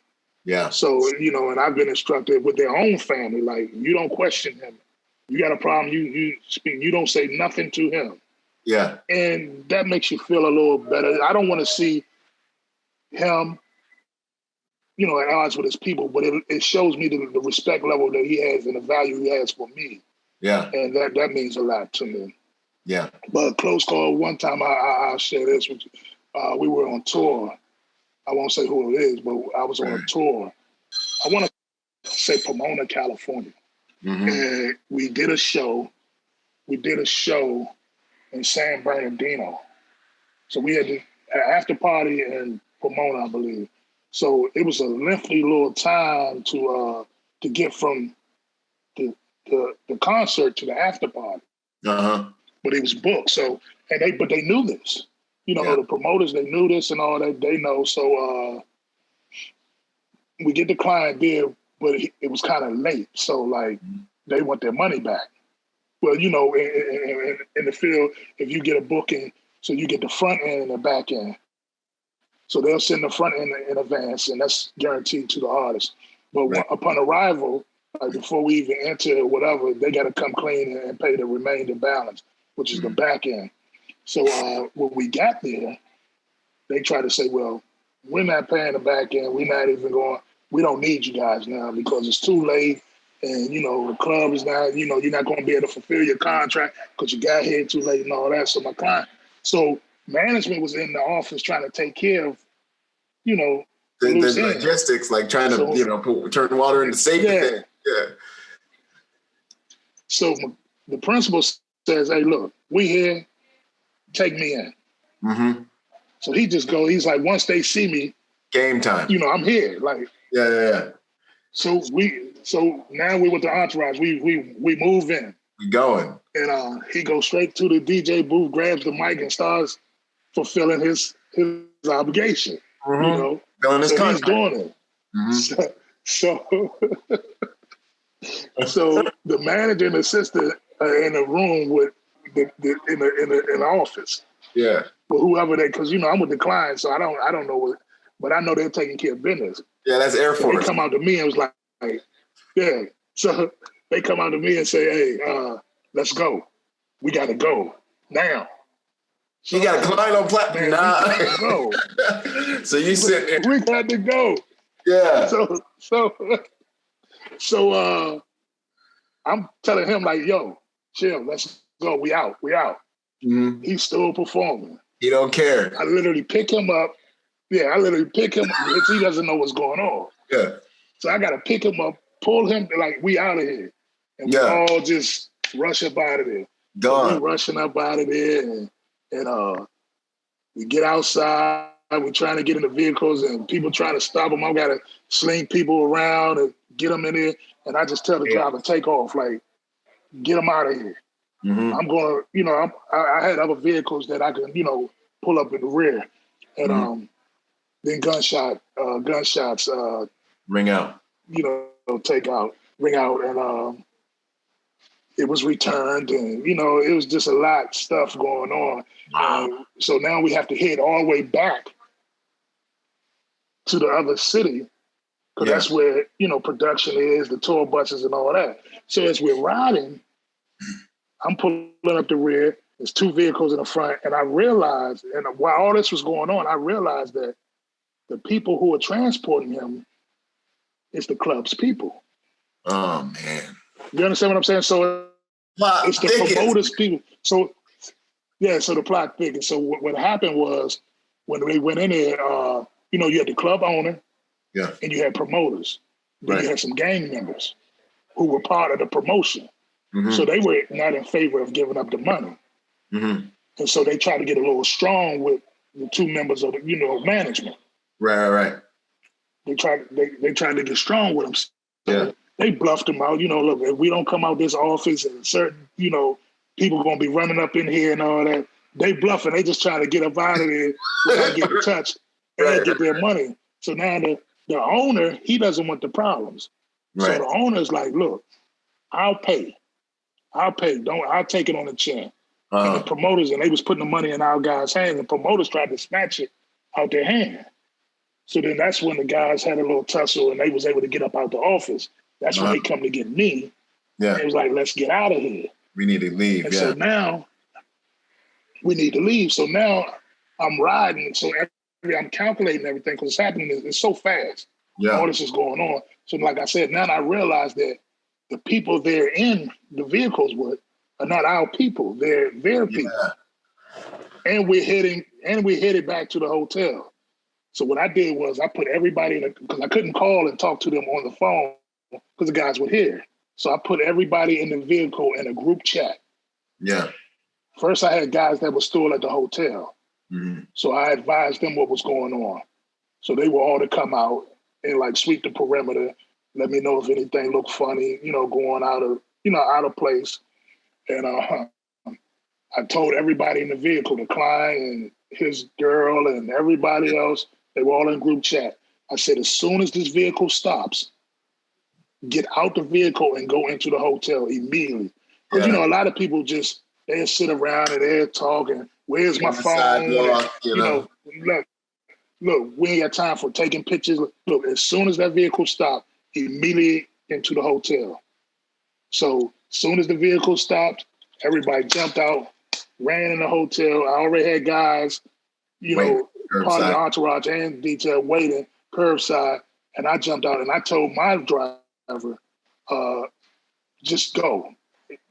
Yeah. So, you know, and I've been instructed with their own family, like, you don't question him. You got a problem, you speak, you don't say nothing to him. Yeah. And that makes you feel a little better. I don't want to see him, you know, at odds with his people, but it shows me the respect level that he has and the value he has for me. Yeah. And that means a lot to me. Yeah. But close call, one time I'll share this with you. We were on tour. I won't say who it is, but I was on a tour. I want to say Pomona, California. Mm-hmm. And we did a show. In San Bernardino. So we had an after party in Pomona, I believe. So it was a lengthy little time to get from the concert to the after party. Uh-huh. But it was booked. So but they knew this. You know, the promoters, they knew this and all that. They know. So we get the client there, but it was kind of late. So, like, they want their money back. Well, you know, in the field, if you get a booking, so you get the front end and the back end. So they'll send the front end in advance, and that's guaranteed to the artist. But upon arrival, like before we even enter or whatever, they got to come clean and pay the remainder balance, which is the back end. So when we got there, they tried to say, well, we're not paying the back end. We're not even going, we don't need you guys now because it's too late. And, you know, the club is not, you know, you're not going to be able to fulfill your contract because you got here too late and all that. So management was in the office trying to take care of, you know, the loose end. logistics, like trying to, turn water into safety. Yeah. Yeah. So the principal says, "Hey, look, we here. Take me in." Mm-hmm. So he just goes. He's like, once they see me, Game time. I'm here. Like, yeah. So now we with the entourage. We move in. We going. And he goes straight to the DJ booth, grabs the mic, and starts fulfilling his obligation. Mm-hmm. Filling his contract. He's doing it. Mm-hmm. So the manager and assistant are in a room with in the office. Yeah. With whoever because I'm with the client, so I don't know what, but I know they're taking care of business. Yeah, that's Air Force. So they come out to me and was like, yeah. So they come out to me and say, "Hey, let's go. We got to go now." So you got a client on platform. Nah. Go. So you sit there. We got to go. Yeah. So I'm telling him like, "Yo, chill. Let's go. We out. Mm-hmm. He's still performing. He don't care. I literally pick him up. Yeah, I literally pick him up because he doesn't know what's going on. Yeah. So I got to pick him up, pull him, like, we out of here. And we all just rush up out of there. Done. So we rushing up out of there and we get outside. We're trying to get in the vehicles and people trying to stop them. I got to sling people around and get them in there. And I just tell the driver, take off, like, get them out of here. Mm-hmm. I'm going to, I had other vehicles that I could, pull up in the rear. And then gunshots ring out. Ring out, and it was returned, and it was just a lot of stuff going on. Wow. So now we have to head all the way back to the other city, because that's where production is, the tour buses and all that. So as we're riding, I'm pulling up the rear. There's two vehicles in the front, and I realized, and while all this was going on, I realized that the people who are transporting him is the club's people. Oh, man. You understand what I'm saying? So it's the promoters' people. So, so the plot thickens. So what happened was when they went in there, you had the club owner and you had promoters. Then you had some gang members who were part of the promotion. Mm-hmm. So they were not in favor of giving up the money. Mm-hmm. And so they tried to get a little strong with the two members of the, management. Right. They tried to get strong with them. So they bluffed them out. Look, if we don't come out this office and certain, people are going to be running up in here and all that. They bluffing. They just trying to get up out of there without getting touched and get their money. So now the owner, he doesn't want the problems. Right. So the owner's like, look, I'll pay. I'll take it on the chin. And the promoters, and they was putting the money in our guys' hands, and promoters tried to snatch it out their hand. So then that's when the guys had a little tussle and they was able to get up out the office. That's when they come to get me. Yeah. It was like, let's get out of here. We need to leave. And so now we need to leave. So now I'm riding. So I'm calculating everything because it's happening. It's so fast. Yeah. All this is going on. So like I said, now I realize that the people they're in the vehicles with are not our people. They're their people. And we're headed back to the hotel. So what I did was I put everybody in because I couldn't call and talk to them on the phone because the guys were here. So I put everybody in the vehicle in a group chat. Yeah. First, I had guys that were still at the hotel. Mm-hmm. So I advised them what was going on. So they were all to come out and like sweep the perimeter, let me know if anything looked funny, going out of place. And I told everybody in the vehicle, the client and his girl and everybody else, they were all in group chat. I said, as soon as this vehicle stops, get out the vehicle and go into the hotel immediately. Because, a lot of people they'll sit around and they'll talk and where's my phone? Look, we ain't got time for taking pictures. Look, as soon as that vehicle stopped, immediately into the hotel. So as soon as the vehicle stopped, everybody jumped out, ran in the hotel. I already had guys, part of the entourage and detail waiting curbside. And I jumped out and I told my driver, just go.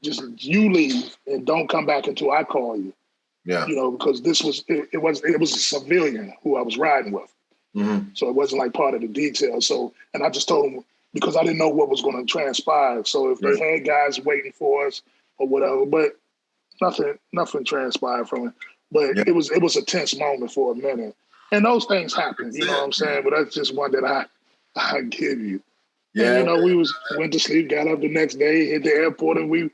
Just you leave and don't come back until I call you. Yeah. Because it was a civilian who I was riding with. So it wasn't like part of the details. So, and I just told them, because I didn't know what was going to transpire. So if they had guys waiting for us or whatever, but nothing transpired from it. But it was a tense moment for a minute. And those things happen, you know what I'm saying? But that's just one that I give you. Yeah. And, we went to sleep, got up the next day, hit the airport, and we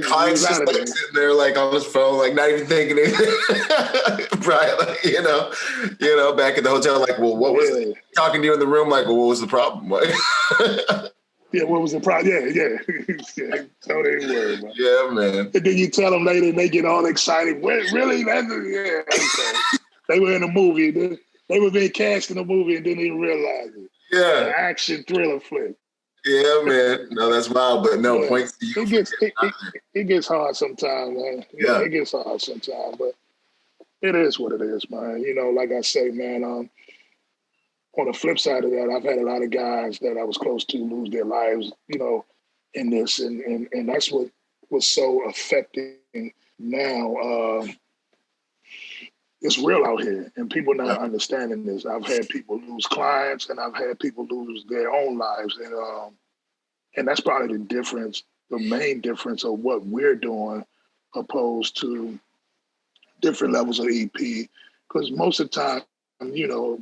clients just like sitting there like on his phone, like not even thinking anything. Right, like, back at the hotel, like, well, what was it? Talking to you in the room, like, well, what was the problem? Like, what was the problem? Yeah. So they were, man. Yeah, man. And then you tell them later, and they get all excited. Really? Okay. They were in a movie. They were being cast in a movie and didn't even realize it. Yeah. An action thriller flick. Yeah, man. No, that's wild, but no, points to you. It gets hard sometimes, man. Yeah. It gets hard sometimes, but it is what it is, man. Like I say, man, on the flip side of that, I've had a lot of guys that I was close to lose their lives, in this. And that's what was so affecting now. It's real out here, and people not understanding this. I've had people lose clients, and I've had people lose their own lives, and that's probably the main difference of what we're doing, opposed to different levels of EP. Because most of the time,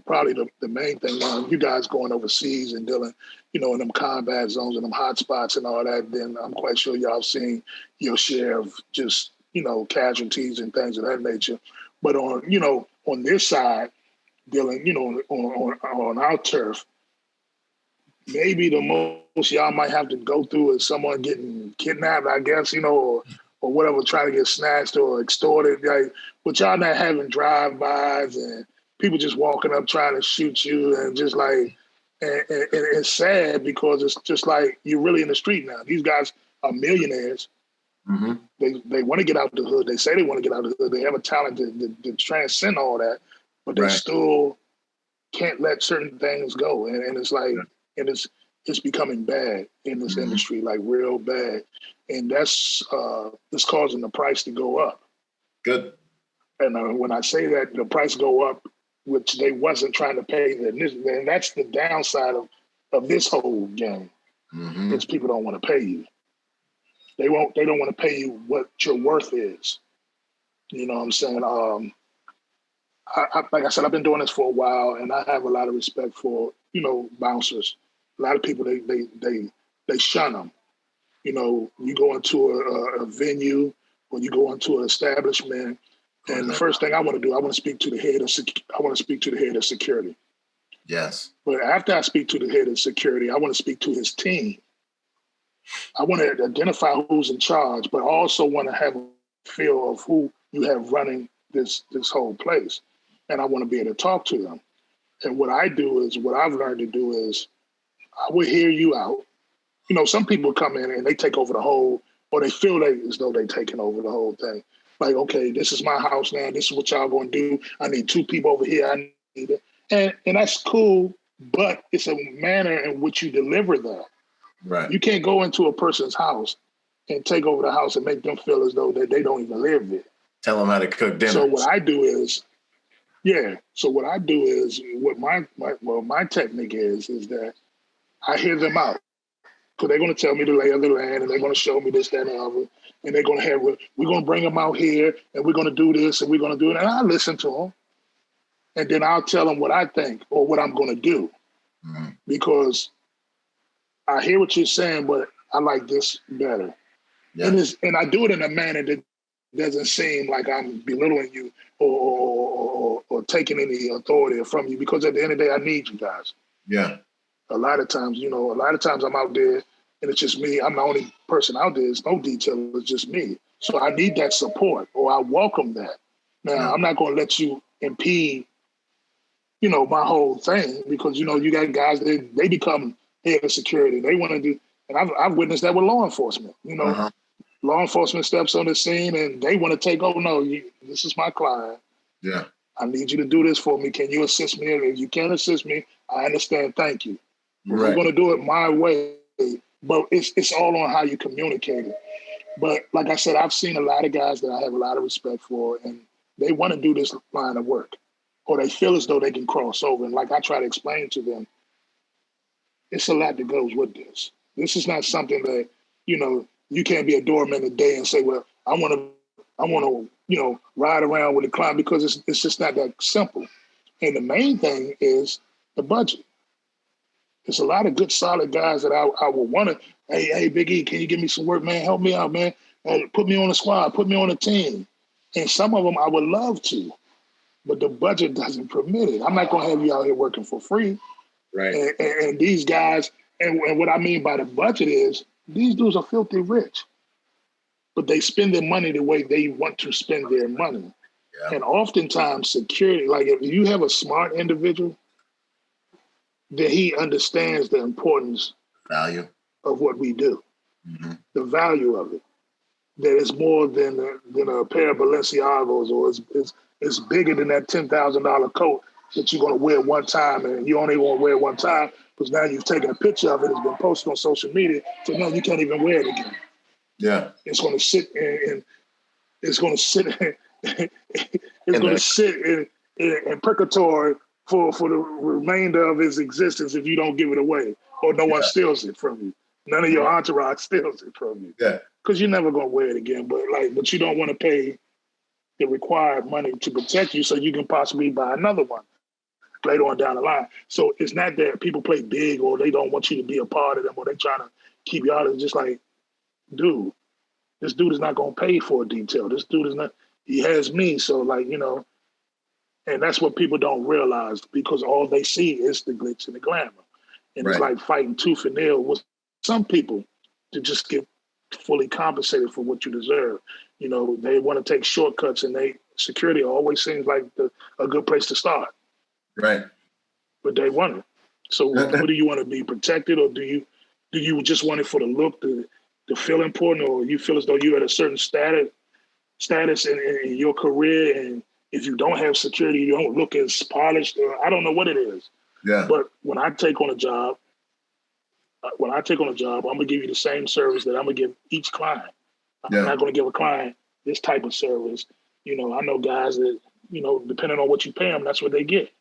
probably the main thing, you guys going overseas and dealing, in them combat zones and them hot spots and all that, then I'm quite sure y'all have seen your share of just, casualties and things of that nature. But on this side, dealing, on our turf, maybe the most y'all might have to go through is someone getting kidnapped, I guess, or whatever, trying to get snatched or extorted. Like, but y'all not having drive-bys and people just walking up trying to shoot you, and just like, and it's sad because it's just like you're really in the street now. These guys are millionaires. Mm-hmm. They want to get out the hood. They say they want to get out of the hood. They have a talent to transcend all that, but they still can't let certain things go. And it's like, and it's becoming bad in this industry, like real bad. And that's it's causing the price to go up. Good. And when I say that the price go up, which they wasn't trying to pay, and that's the downside of this whole game, is people don't want to pay you. They don't want to pay you what your worth is. You know what I'm saying? Like I said, I've been doing this for a while, and I have a lot of respect for, bouncers. A lot of people, they shun them. You go into a venue or you go into an establishment, and the first thing I want to do, I want to speak to the head of security. Yes. But after I speak to the head of security, I want to speak to his team. I want to identify who's in charge, but I also want to have a feel of who you have running this whole place. And I want to be able to talk to them. And what I've learned to do is I will hear you out. Some people come in and they take over the whole, or they feel as though they're taking over the whole thing. Like, okay, this is my house now. This is what y'all going to do. I need 2 people over here. I need it. And that's cool, but it's a manner in which you deliver that. Right. You can't go into a person's house and take over the house and make them feel as though that they don't even live there. Tell them how to cook dinner. So what I do is, what my technique is that I hear them out. So they're going to tell me the lay of the land, and they're going to show me this, that, and the other. And they're going to we're going to bring them out here, and we're going to do this, and we're going to do it. And I listen to them. And then I'll tell them what I think or what I'm going to do. Because I hear what you're saying, but I like this better. Yeah. And I do it in a manner that doesn't seem like I'm belittling you or taking any authority from you, because at the end of the day, I need you guys. Yeah. A lot of times I'm out there and it's just me. I'm the only person out there. There's no detail. It's just me. So I need that support, or I welcome that. Now, I'm not going to let you impede, my whole thing, because, you got guys, they become head of security. They want to do, and I've witnessed that with law enforcement. Law enforcement steps on the scene and they want to take over. No, this is my client. Yeah. I need you to do this for me. Can you assist me? If you can't assist me, I understand. Thank you. Right. We're going to do it my way, but it's all on how you communicate it. But like I said, I've seen a lot of guys that I have a lot of respect for, and they want to do this line of work. or they feel as though they can cross over. And like I try to explain to them, it's a lot that goes with this. This is not something that, you can't be a doorman a day and say, well, I want to, ride around with a client, because it's just not that simple. And the main thing is the budget. There's a lot of good, solid guys that I would want to, hey, Big E, can you give me some work, man? Help me out, man. Put me on a squad, put me on a team. And some of them I would love to, but the budget doesn't permit it. I'm not going to have you out here working for free. Right. And these guys, and what I mean by the budget is, these dudes are filthy rich, but they spend their money the way they want to spend their money. Yeah. And oftentimes security, like if you have a smart individual, then he understands the importance value of what we do, the value of it. That it's more than a pair of Balenciagos, or it's bigger than that $10,000 coat that you're going to wear one time, and you only want to wear it one time because now you've taken a picture of it, it's been posted on social media, so now you can't even wear it again. Yeah, it's going to sit and it's going to sit in purgatory for the remainder of its existence if you don't give it away, or no one steals it from you. None of your entourage steals it from you. Yeah, because you're never going to wear it again. But you don't want to pay the required money to protect you, so you can possibly buy another one later on down the line. So it's not that people play big or they don't want you to be a part of them, or they trying to keep you out. It's just like, dude, this dude is not going to pay for a detail. This dude is not, he has me. So and that's what people don't realize, because all they see is the glitz and the glamour. And It's like fighting tooth and nail with some people to just get fully compensated for what you deserve. They want to take shortcuts, and security always seems like a good place to start. Right. But they want it. So what do you want to be protected, or do you just want it for the look, to feel important, or you feel as though you're at a certain status in your career, and if you don't have security, you don't look as polished, or I don't know what it is. Yeah. But when I take on a job, I'm going to give you the same service that I'm going to give each client. I'm not going to give a client this type of service. I know guys that, depending on what you pay them, that's what they get.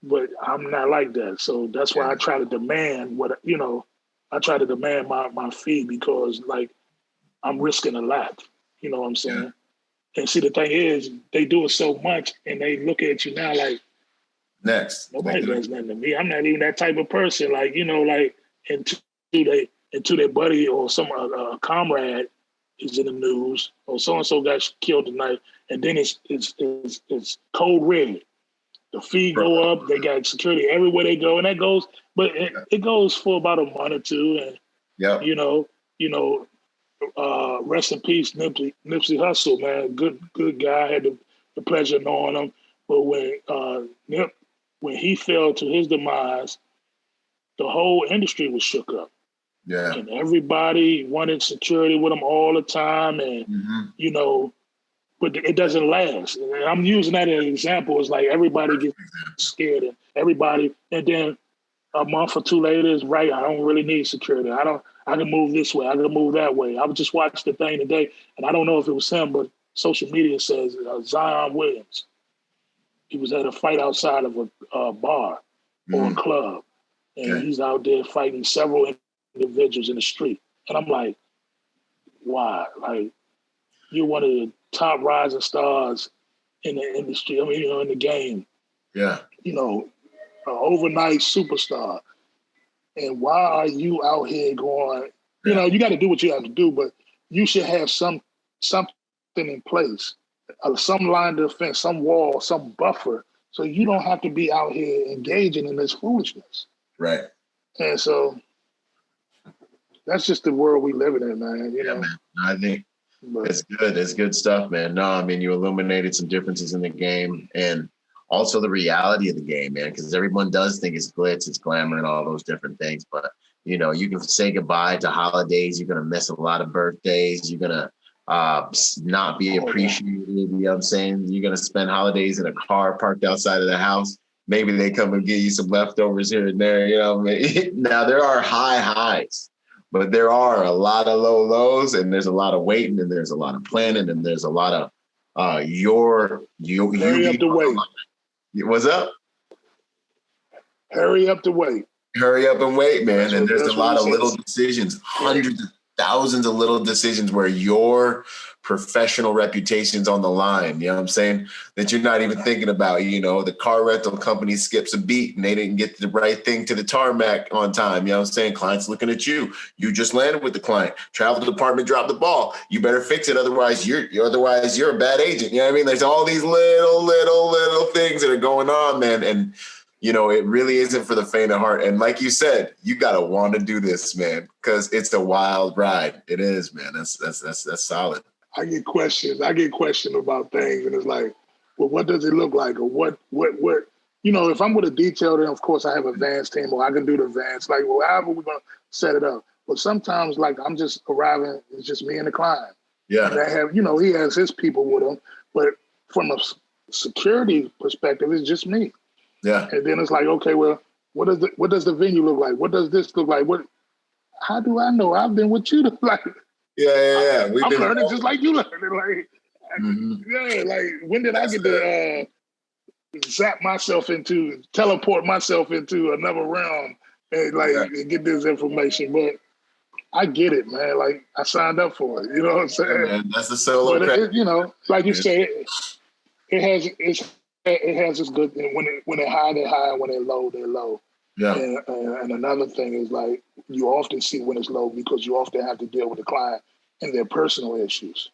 But I'm not like that. So that's why I try to demand my fee, because I'm risking a lot. You know what I'm saying? Yeah. And see, the thing is, they do it so much, and they look at you now like, next. Nobody does nothing to me. I'm not even that type of person. Until their buddy or some comrade is in the news, or so-and-so got killed tonight, and then it's code red. The fee go up. They got security everywhere they go, and that goes. But it goes for about a month or two, and rest in peace, Nipsey Hussle, man, good guy. I had the pleasure of knowing him. But when he fell to his demise, the whole industry was shook up. Yeah. And everybody wanted security with him all the time, and but it doesn't last. And I'm using that as an example. It's like everybody gets scared, and then a month or two later is right. I don't really need security. I can move this way. I can move that way. I just watched the thing today, and I don't know if it was him, but social media says Zion Williams. He was at a fight outside of a bar or a club, and he's out there fighting several individuals in the street. And I'm like, why? Like, you're one of the top rising stars in the industry. I mean, in the game. Yeah. An overnight superstar. And why are you out here going, you got to do what you have to do, but you should have something in place, some line of defense, some wall, some buffer, so you don't have to be out here engaging in this foolishness. Right. And so that's just the world we live in, man. Man. I think it's good. It's good stuff, man. No, I mean, you illuminated some differences in the game, and also the reality of the game, man, because everyone does think it's glitz, it's glamour, and all those different things. But, you can say goodbye to holidays. You're going to miss a lot of birthdays. You're going to not be appreciated. You know what I'm saying? You're going to spend holidays in a car parked outside of the house. Maybe they come and give you some leftovers here and there. Now, there are high highs, but there are a lot of low lows, and there's a lot of waiting, and there's a lot of planning, and there's a lot of you have to wait. What's up? Hurry up to wait. Hurry up and wait, man. And there's a lot of little says. decisions, hundreds of thousands of little decisions where your professional reputation's on the line. You know what I'm saying? That you're not even thinking about. You know, the car rental company skips a beat and they didn't get the right thing to the tarmac on time. You know what I'm saying? Client's looking at you. You just landed with the client. Travel department dropped the ball. You better fix it. Otherwise you're a bad agent. You know what I mean? There's all these little things that are going on, man. And you know, it really isn't for the faint of heart. And like you said, you gotta want to do this, man, because it's a wild ride. It is, man. That's solid. I get questions about things, and it's like, well, what does it look like, or what? You know, if I'm with a detail, then of course I have a Vans team, or I can do the Vans. Like, well, however we're gonna set it up. But sometimes, like, I'm just arriving. It's just me and the client. Yeah. And I have, you know, he has his people with him, but from a security perspective, it's just me. Yeah. And then it's like, okay, well, what does the venue look like? What does this look like? How do I know? I've been with you. Like, yeah. I'm learning just like you learning. Like, like when did I get to teleport myself into another realm and get this information? But I get it, man. Like, I signed up for it. You know what I'm saying? Yeah, man, that's the solo. But you know, like you said, it has its good. When it high, they're high. When they're low, they're low. Yeah. And another thing is, like, you often see when it's low because you often have to deal with the client and their personal issues.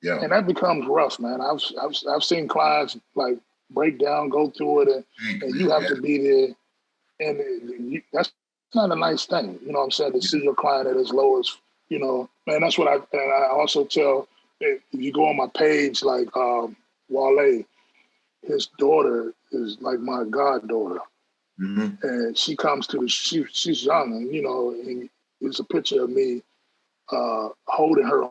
Yeah. And that becomes rough, man. I've seen clients like break down, go through it, and you have to be there. And that's not a nice thing, you know what I'm saying? To see your client at his lowest, you know, man. That's what I also tell. If you go on my page, like Wale, his daughter is like my goddaughter. Mm-hmm. And she comes to she's young, and, you know, and it's a picture of me holding her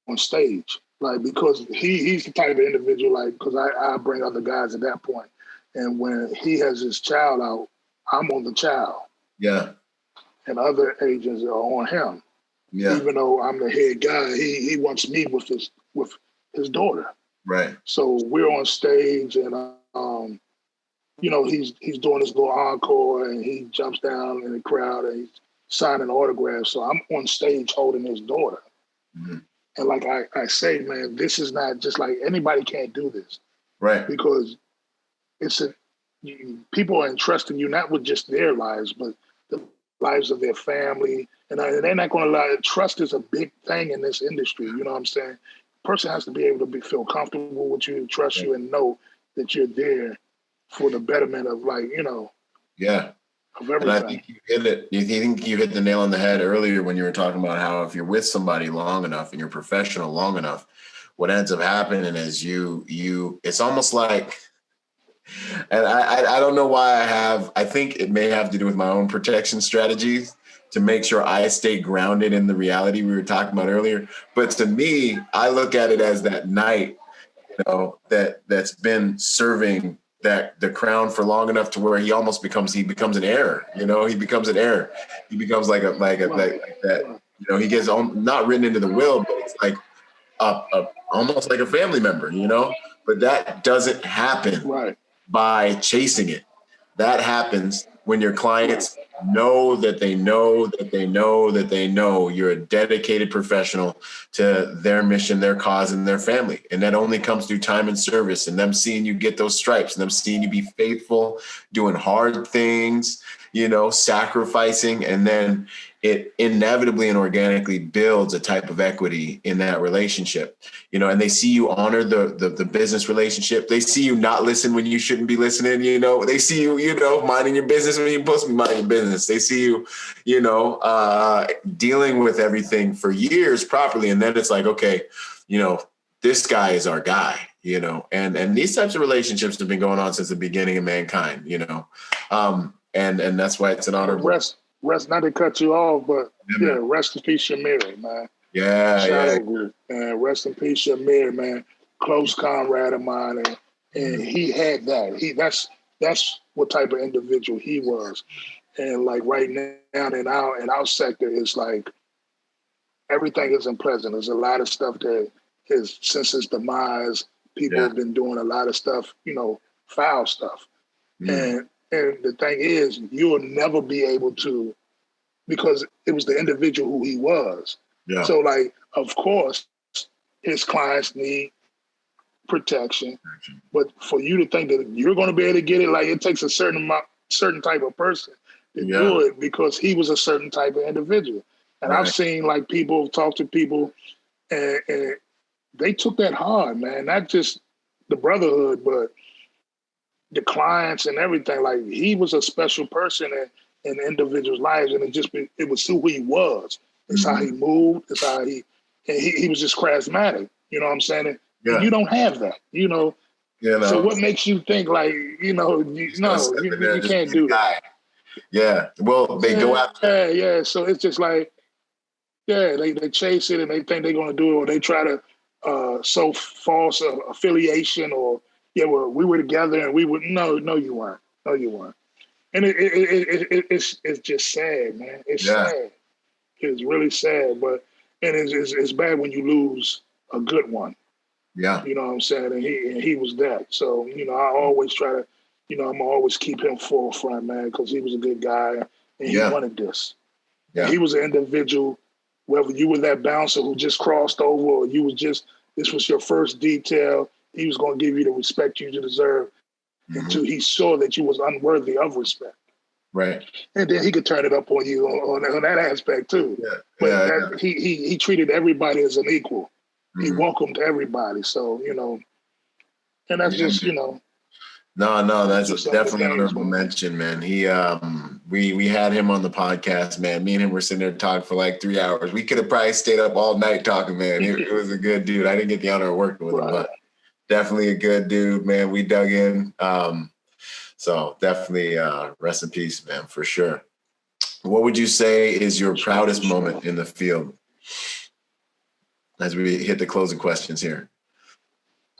on stage. Like, because he's the type of individual, like, because I bring other guys at that point. And when he has his child out, I'm on the child. Yeah. And other agents are on him. Yeah. Even though I'm the head guy, he wants me with his daughter. Right. So we're on stage, and you know, he's doing his little encore, and he jumps down in the crowd and he's signing autographs. So I'm on stage holding his daughter. Mm-hmm. And like I say, man, this is not just like anybody can't do this. Right. Because people are entrusting you not with just their lives, but the lives of their family. And they're not going to lie. Trust is a big thing in this industry. You know what I'm saying? A person has to be able to feel comfortable with you, trust you, and know that you're there for the betterment of, like, you know. Yeah. Of everything. And I think you hit it. You think you hit the nail on the head earlier when you were talking about how if you're with somebody long enough and you're professional long enough, what ends up happening is you it's almost like, and I don't know why I think it may have to do with my own protection strategies to make sure I stay grounded in the reality we were talking about earlier. But to me, I look at it as that knight, you know, that's been serving the crown for long enough to where he becomes an heir. You know, he becomes an heir. He becomes like that. You know, he gets not written into the will, but it's like almost like a family member. You know, but that doesn't happen by chasing it. That happens when your clients know that they know that they know that they know you're a dedicated professional to their mission, their cause, and their family. And that only comes through time and service and them seeing you get those stripes and them seeing you be faithful, doing hard things, you know, sacrificing. And then it inevitably and organically builds a type of equity in that relationship, you know, and they see you honor the business relationship. They see you not listen when you shouldn't be listening. You know, they see you, you know, minding your business when you're supposed to be minding your business. They see you, you know, dealing with everything for years properly. And then it's like, okay, you know, this guy is our guy, you know, and these types of relationships have been going on since the beginning of mankind, you know, and that's why it's an honor. Rest, not to cut you off, but rest in peace, Shamir, man. Yeah. And rest in peace, Shamir, man. Close comrade of mine, and he had that. That's what type of individual he was. And like right now in our sector, it's like everything isn't pleasant. There's a lot of stuff that since his demise, people have been doing a lot of stuff, you know, foul stuff. And the thing is, you'll never be able to, because it was the individual who he was. Yeah. So, like, of course, his clients need protection, but for you to think that you're going to be able to get it, like, it takes a certain type of person to do it, because he was a certain type of individual. And I've seen, like, people talk to people, and they took that hard, man. Not just the brotherhood, but the clients and everything. Like, he was a special person in individuals' lives, and it was who he was. It's how he moved. It's how he was just charismatic. You know what I'm saying? And you don't have that. You know. So what makes you think, like, you can't do that? Yeah. Well, they go out. Yeah. So it's just like, they chase it and they think they're going to do it, or they try to sow false affiliation, or well, we were together and we would. No, you weren't. No, you weren't. And it's just sad, man. It's sad. It's really sad, but it's bad when you lose a good one. Yeah. You know what I'm saying? And he was that. So, I always try to, I'm always keep him forefront, man, because he was a good guy and he wanted this. Yeah. And he was an individual, whether you were that bouncer who just crossed over, or this was your first detail, he was going to give you the respect you deserve until he saw that you was unworthy of respect. Right. And then he could turn it up on you on that aspect too. Yeah. But he treated everybody as an equal. He welcomed everybody. So, and that's just, No, that's definitely an honorable mention, man. He, we had him on the podcast, man. Me and him were sitting there talking for like 3 hours. We could have probably stayed up all night talking, man. He was a good dude. I didn't get the honor of working with him, but definitely a good dude, man. We dug in. So definitely rest in peace, man, for sure. What would you say is your proudest moment in the field? As we hit the closing questions here.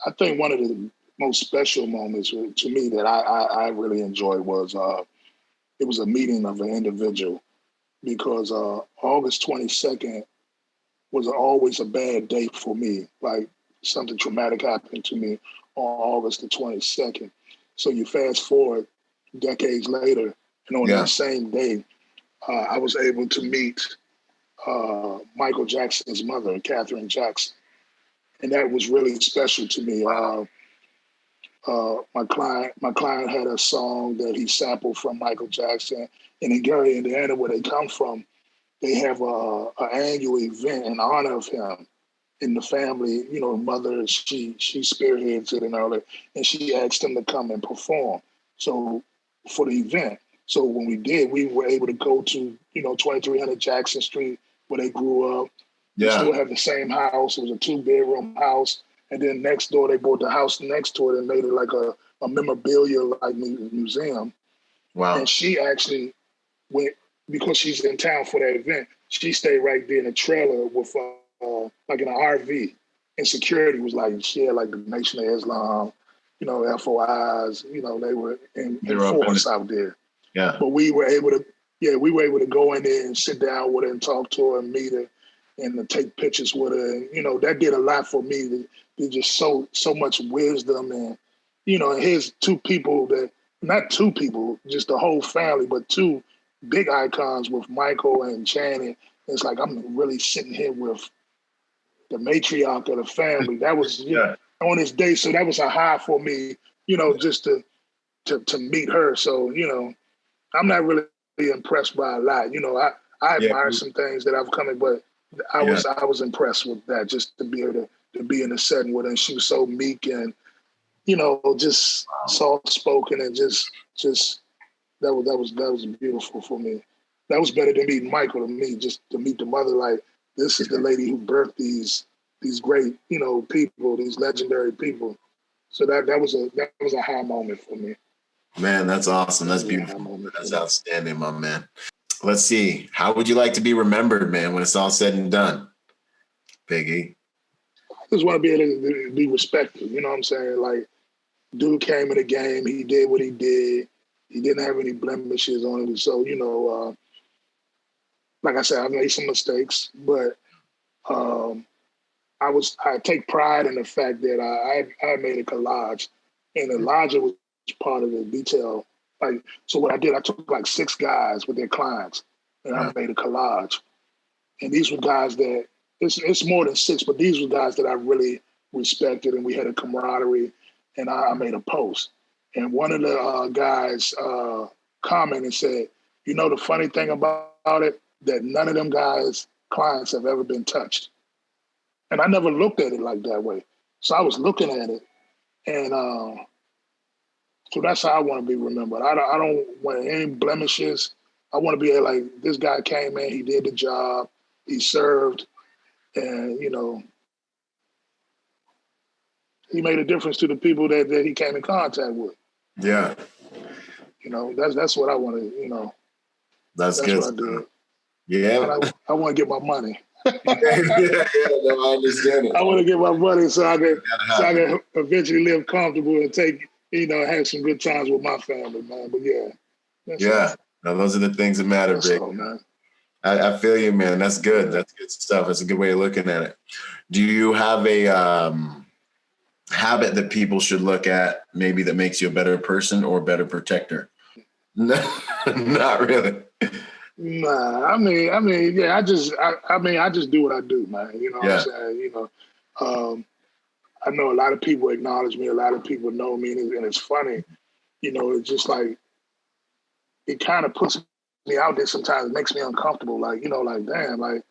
I think one of the most special moments to me that I really enjoyed was it was a meeting of an individual, because August 22nd was always a bad day for me. Like, something traumatic happened to me on August the 22nd. So you fast forward decades later, and on that same day, I was able to meet Michael Jackson's mother, Katherine Jackson. And that was really special to me. My client had a song that he sampled from Michael Jackson. And in Gary, Indiana, where they come from, they have an annual event in honor of him. And the family, mother, she spearheads it and all that. And she asked him to come and perform. So for the event. So when we did, we were able to go to, 2300 Jackson Street, where they grew up. Yeah. They still have the same house. It was a 2-bedroom house. And then next door, they bought the house next to it and made it like a memorabilia like museum. Wow. And she actually went, because she's in town for that event, she stayed right there in a trailer with like in an RV. And security was like, she had like the Nation of Islam, FOIs, they were in force out there. Yeah. But we were able to go in there and sit down with her and talk to her and meet her and to take pictures with her. And, that did a lot for me. There's just so much wisdom. And, and here's two people not two people, just the whole family, but two big icons with Michael and Janet. It's like, I'm really sitting here with the matriarch of the family. That was on this day. So that was a high for me, just to meet her. So, I'm not really impressed by a lot. I admire some things that I've come in, but I was impressed with that, just to be able to be in a setting with her. And she was so meek and, just soft spoken, and just that was beautiful for me. That was better than meeting Michael to me, just to meet the mother. Like, this is the lady who birthed these great, people, these legendary people. So that was a high moment for me. Man, that's awesome. That's beautiful. That's outstanding, my man. Let's see. How would you like to be remembered, man, when it's all said and done? Big E. I just want to be able to be respected. You know what I'm saying? Like, dude came in the game. He did what he did. He didn't have any blemishes on him. So, like I said, I've made some mistakes, but I take pride in the fact that I made a collage, and Elijah was part of the detail. Like, so what I did, I took like 6 guys with their clients, and I made a collage. And these were guys that it's more than 6, but these were guys that I really respected, and we had a camaraderie. And I made a post, and one of the guys commented and said, "You know, the funny thing about it, that none of them guys' clients have ever been touched." And I never looked at it like that way. So I was looking at it, and so that's how I want to be remembered. I don't want any blemishes. I want to be like, this guy came in, he did the job, he served, and, you know, he made a difference to the people that he came in contact with. Yeah. You know, that's what I want to, you know. That's good. What I do. Yeah. And I want to get my money. No, I understand it. I want to get my money so I can eventually live comfortable and take, you know, have some good times with my family, man. But yeah. No, those are the things that matter, big. Man. I feel you, man. That's good. That's good stuff. That's a good way of looking at it. Do you have a habit that people should look at, maybe that makes you a better person or a better protector? No, not really. Nah, I mean, yeah, I just do what I do, man. You know what I'm saying? You know, I know a lot of people acknowledge me. A lot of people know me, and it's funny. You know, it's just like, it kind of puts me out there sometimes. It makes me uncomfortable. Like, you know, like, damn, like,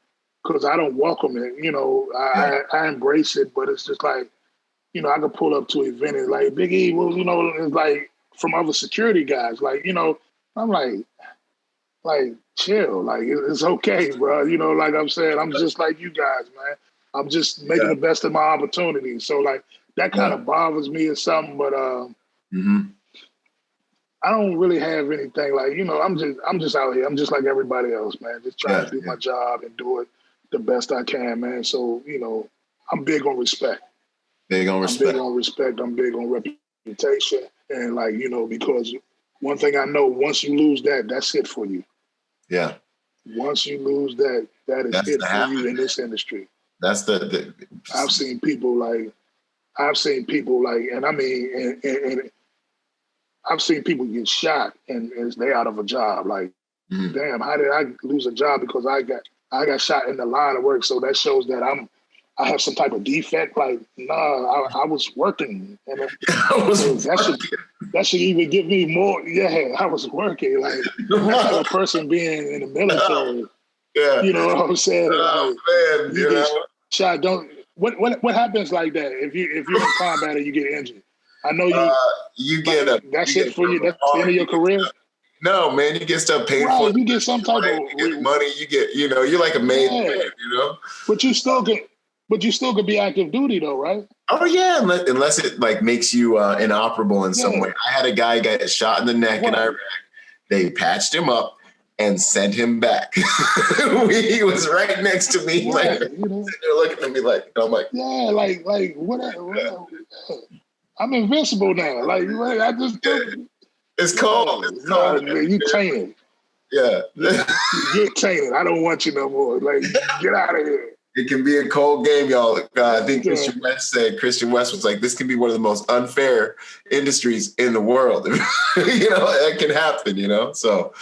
because I don't welcome it. You know, I embrace it, but it's just like, you know, I could pull up to an event and like, Big E, well, you know, it's like from other security guys. Like, you know, I'm like, chill. Like, it's okay, bro. You know, like I'm saying, I'm just like you guys, man. I'm just making the best of my opportunities. So, like, that kind of bothers me or something, but I don't really have anything like, you know, I'm just out here. I'm just like everybody else, man. Just trying to do my job and do it the best I can, man. So, you know, I'm big on respect. Big on respect. I'm big on respect. I'm big on reputation. And, like, you know, because one thing I know, once you lose that, that's it for you. Yeah. Once you lose that, that's it for you in this industry. That's the I've seen people like, and I mean, and I've seen people get shot and they out of a job. Like, damn, how did I lose a job because I got shot in the line of work? So that shows that I have some type of defect. Like, nah, I was working, and that should even give me more. Yeah, I was working. Like, a person being in the military. Yeah, you know what I'm saying? Oh, like, man, you get know? shot. What happens like that if you're in combat and you get injured? I know you get that's it for you. That's the end of your career. No, man, you get stuff paid for. You get some type of money. You get, you know, you're like a maid, man, you know. But you still could be active duty though, right? Oh yeah, unless it like makes you inoperable in some way. I had a guy get shot in the neck in Iraq. They patched him up and sent him back. He was right next to me, like, you know, they're looking at me like, I'm like, like what? I'm invincible now. Like, I just it's cold. It's cold. Man, you tainted. Yeah, you're tainted. I don't want you no more. Like, get out of here. It can be a cold game, y'all. I think Christian West was like, this can be one of the most unfair industries in the world. You know, that can happen, you know? So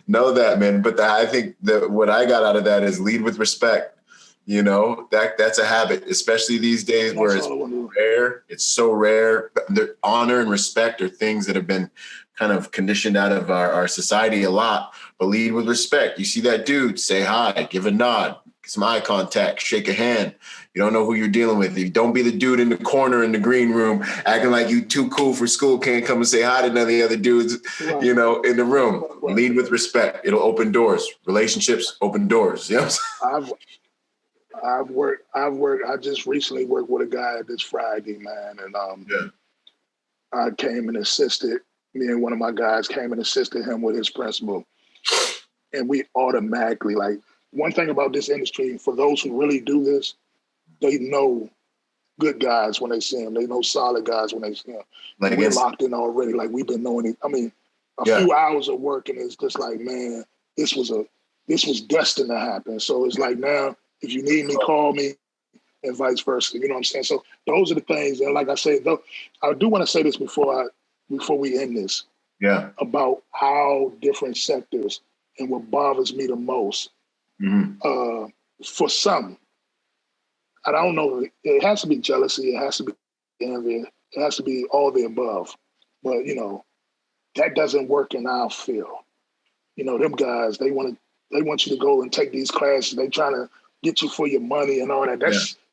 know that, man. But I think that what I got out of that is lead with respect. You know, that's a habit, especially these days where it's rare. It's so rare. The honor and respect are things that have been kind of conditioned out of our society a lot. But lead with respect. You see that dude, say hi, give a nod, some eye contact, shake a hand. You don't know who you're dealing with. You don't be the dude in the corner in the green room acting like you too cool for school, can't come and say hi to none of the other dudes, you know, in the room. Lead with respect. It'll open doors. Relationships open doors. You know what I'm saying? I just recently worked with a guy this Friday, man. And I came and assisted, me and one of my guys came and assisted him with his principal. And we automatically, like, one thing about this industry, for those who really do this, they know good guys when they see them. They know solid guys when they see them. Like, we're locked in already. Like, we've been knowing it. I mean, a few hours of work and it's just like, man, this was destined to happen. So it's like, now, if you need me, call me, and vice versa. You know what I'm saying? So those are the things. And like I said, though, I do want to say this before before we end this. Yeah. About how different sectors and what bothers me the most. For some, I don't know, it has to be jealousy, it has to be envy, it has to be all the above. But, that doesn't work in our field. Them guys, they want you to go and take these classes. They trying to get you for your money and all that.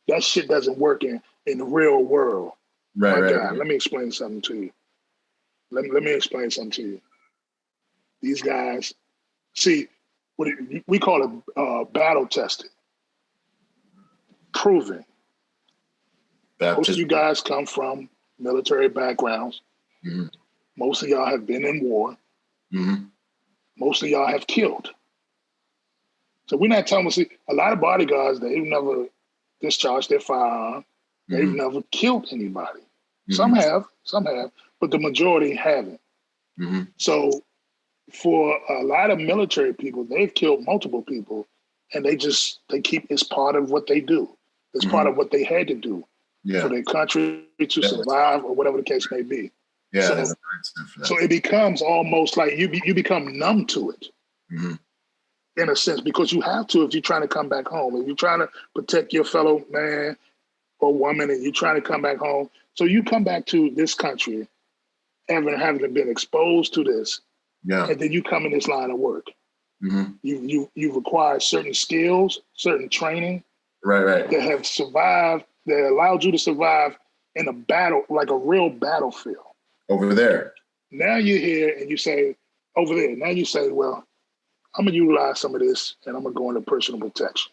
That shit doesn't work in the real world. Right, My right, God, right. let me explain something to you. Let me explain something to you. These guys, see, we call it battle tested, proven. Most of you guys come from military backgrounds. Mm-hmm. Most of y'all have been in war. Mm-hmm. Most of y'all have killed. So we're not talking about, a lot of bodyguards, they've never discharged their firearm. They've never killed anybody. Some have, but the majority haven't. So for a lot of military people, they've killed multiple people, and they keep, it's part of what they do. It's part of what they had to do for their country to survive, or whatever the case may be. Yeah. So it becomes almost like you become numb to it, in a sense, because you have to if you're trying to come back home. If you're trying to protect your fellow man or woman, and you're trying to come back home. So you come back to this country, having been exposed to this, and then you come in this line of work. You require certain skills, certain training, right, that have survived, that allowed you to survive in a battle, like a real battlefield. Over there. Now you're here and you say, over there, now you say, well, I'm going to utilize some of this and I'm going to go into personal protection.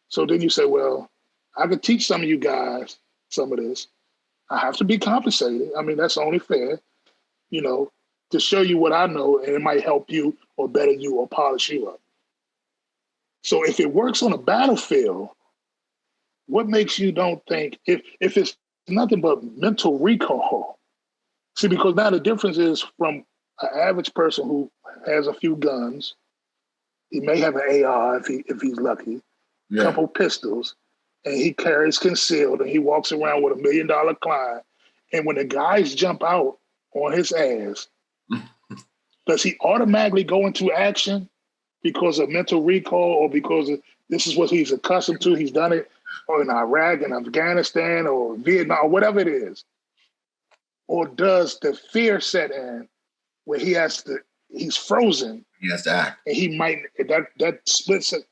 So then you say, well, I could teach some of you guys some of this. I have to be compensated. I mean, that's only fair, to show you what I know, and it might help you or better you or polish you up. So if it works on a battlefield, what makes you don't think, if it's nothing but mental recall? See, because now the difference is from an average person who has a few guns, he may have an AR if he's lucky, a couple pistols, and he carries concealed, and he walks around with $1 million client. And when the guys jump out on his ass, does he automatically go into action because of mental recall, or because this is what he's accustomed to? He's done it or in Iraq and Afghanistan or Vietnam or whatever it is. Or does the fear set in where he's frozen? He has to act. And he might, that splits it,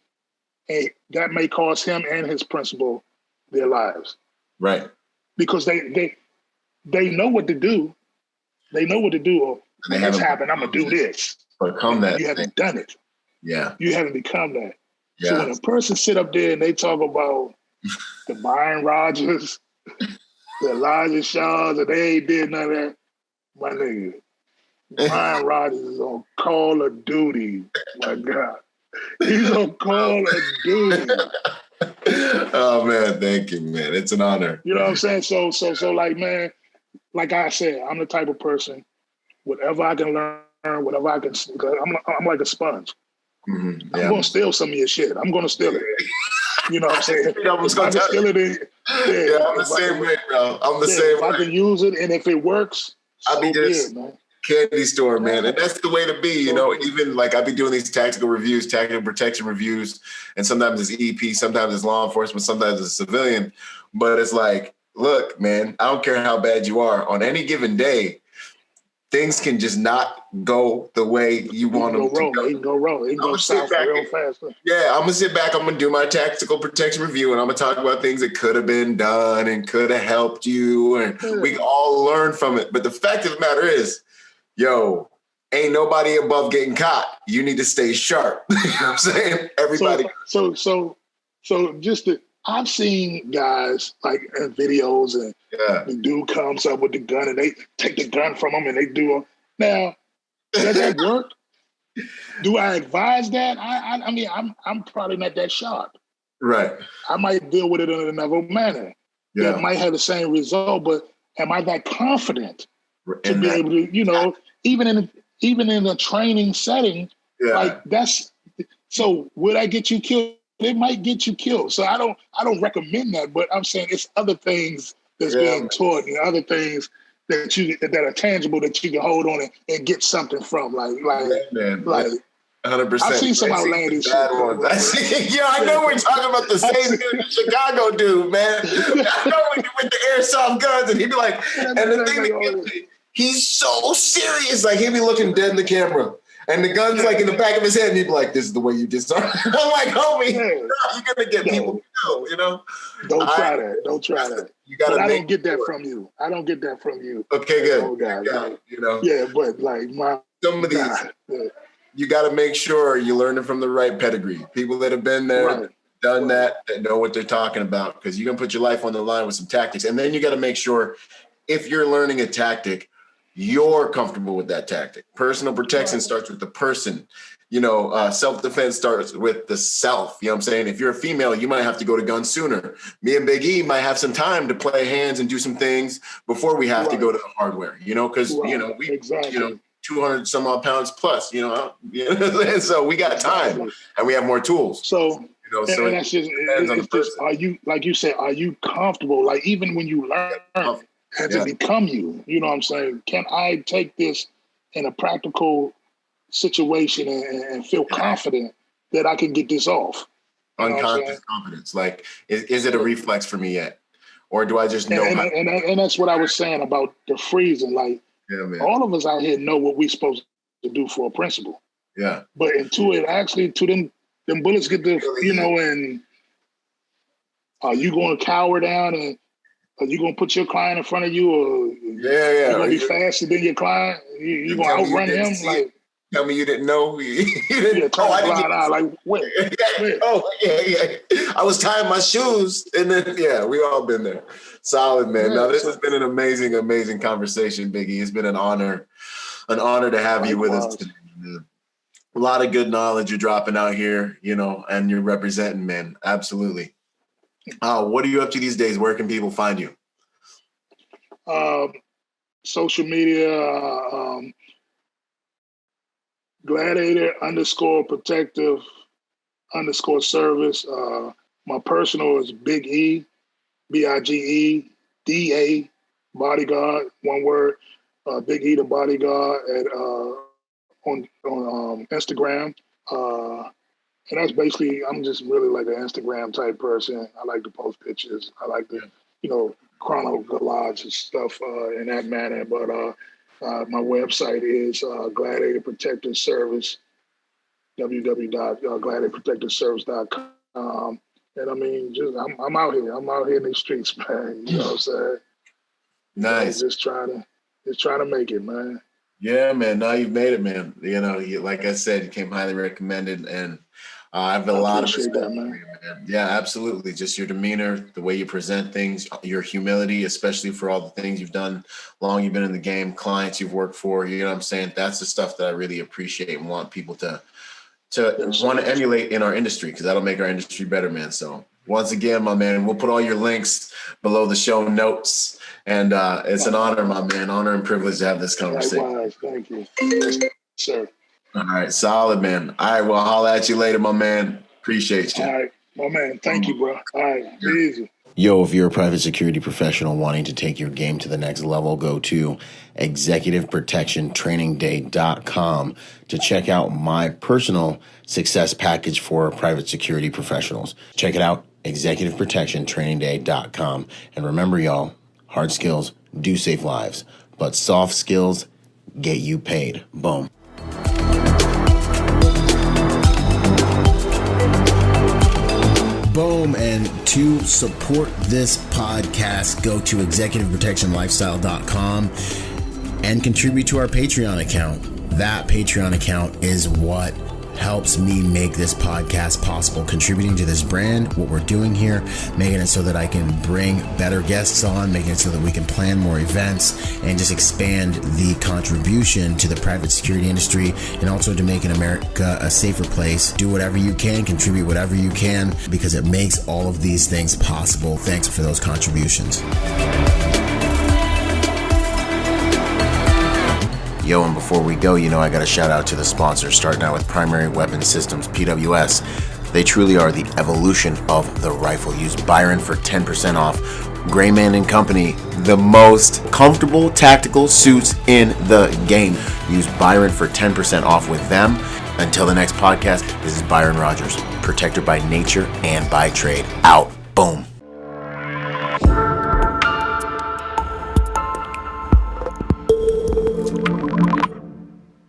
and that may cost him and his principal their lives. Right. Because they know what to do. They know what to do. Or when this happened, I'm going to do this. Become that. You haven't done it. Yeah. You haven't become that. Yeah. So when a person sit up there and they talk about the Byron Rodgers, the Elijah Shaws, and they ain't did none of that, my nigga, Byron Rodgers is on Call of Duty. My God. He's on Call of Duty. Oh, man, thank you, man. It's an honor. You know what I'm saying? So like, man, like I said, I'm the type of person, whatever I can learn, whatever I can, I'm like a sponge. Yeah. I'm going to steal some of your shit. I'm going to steal it. You know what I'm saying? I was going to steal it. I'm the same way, bro. I'm the same way. If I can use it, and if it works, I'll be just man. Candy store, man. And that's the way to be, even like I be doing these tactical reviews, tactical protection reviews, and sometimes it's EP, sometimes it's law enforcement, sometimes it's civilian. But it's like, look, man, I don't care how bad you are. On any given day, things can just not go the way you want them to go. It can go wrong. It can go south real fast. Yeah, I'm going to sit back. I'm going to do my tactical protection review, and I'm going to talk about things that could have been done and could have helped you, and we can all learn from it. But the fact of the matter is, yo, ain't nobody above getting caught. You need to stay sharp. You know what I'm saying? Everybody. So just I've seen guys like in videos, and the dude comes up with the gun and they take the gun from him and they do it. Now, does that work? Do I advise that? I mean, I'm probably not that sharp. Right. I might deal with it in another manner. That might have the same result, but am I that confident to be able to, even in a training setting, like that's, so would I get you killed? It might get you killed. So I don't recommend that, but I'm saying it's other things that's being taught and other things that are tangible that you can hold on and get something from. Like, man. Like 100%. I've seen some outlandish shit. I know we're talking about the same Chicago dude, man. I know when you with the airsoft guns, and he'd be like, and the thing that he's so serious, like he'd be looking dead in the camera. And the gun's like in the back of his head, and he'd be like, "This is the way you disarm." I'm like, "Homie, you're gonna get people killed, you know." Don't try that. You gotta. I don't get that from you. Okay, good. Oh God, you know. Yeah, but like some of these, you got to make sure you're learning from the right pedigree. People that have been there, done that know what they're talking about. Because you're gonna put your life on the line with some tactics, and then you got to make sure if you're learning a tactic, you're comfortable with that tactic. Personal protection starts with the person. You know, self-defense starts with the self. You know what I'm saying? If you're a female, you might have to go to guns sooner. Me and Big E might have some time to play hands and do some things before we have to go to the hardware, you know, because, you know, we, you know, 200 some odd pounds plus, you know, and so we got time and we have more tools. So, you know, so and that's just, it's just, are you, like you said, are you comfortable? Like even when you learn and to become you know what I'm saying? Can I take this in a practical situation and feel confident that I can get this off? Unconscious confidence. Like, is it a reflex for me yet? Or do I just know? And that's what I was saying about the freezing. Like, all of us out here know what we're supposed to do for a principle. Yeah. But until it actually, to them bullets get the, you know, and are you going to cower down and are you going to put your client in front of you, or you're going to be faster than your client? You going to outrun him? Like, tell me you didn't know. You didn't. I didn't get like where? I was tying my shoes, and then we all been there. Solid, man. Now this has been an amazing, amazing conversation, Biggie. It's been an honor to have you with us today. Man. A lot of good knowledge you're dropping out here, you know, and you're representing, man. Absolutely. What are you up to these days? Where can people find you? Social media, Gladiator _protective_service. My personal is Big E, BIGEDA, Bodyguard, one word. Big E the Bodyguard on Instagram. And that's basically, I'm just really like an Instagram type person. I like to post pictures. I like to, you know, chronologize and stuff in that manner. But my website is Gladiator Protective Service, www.gladiatorprotectiveservice.com. And I mean, just I'm out here. I'm out here in these streets, man. You know what I'm saying? Nice. So just trying to make it, man. Yeah, man. Now you've made it, man. You know, like I said, you came highly recommended, and I have a lot of respect for you, man. Yeah, absolutely. Just your demeanor, the way you present things, your humility, especially for all the things you've done, long you've been in the game, clients you've worked for. You know what I'm saying? That's the stuff that I really appreciate and want people to want to emulate in our industry, because that'll make our industry better, man. So once again, my man, we'll put all your links below the show notes. And it's an honor, my man, honor and privilege to have this conversation. Likewise. Thank you. Yes, sir. All right. Solid, man. All right. Well, I'll holler at you later, my man. Appreciate you. All right. My man. Thank you, bro. All right. Be easy. Yo, if you're a private security professional wanting to take your game to the next level, go to executiveprotectiontrainingday.com to check out my personal success package for private security professionals. Check it out, executiveprotectiontrainingday.com. And remember, y'all, hard skills do save lives, but soft skills get you paid. Boom. Boom. And to support this podcast, go to executiveprotectionlifestyle.com and contribute to our Patreon account. That Patreon account is what helps me make this podcast possible, contributing to this brand, what we're doing here, making it so that I can bring better guests on, making it so that we can plan more events and just expand the contribution to the private security industry, and also to making America a safer place. Do whatever you can, contribute whatever you can, because it makes all of these things possible. Thanks for those contributions. Yo, and before we go, you know, I got a shout out to the sponsors, starting out with Primary Weapon Systems, PWS. They truly are the evolution of the rifle. Use Byron for 10% off Grayman and Company, the most comfortable tactical suits in the game. Use Byron for 10% off with them. Until the next podcast, this is Byron Rodgers, protector by nature and by trade. Out.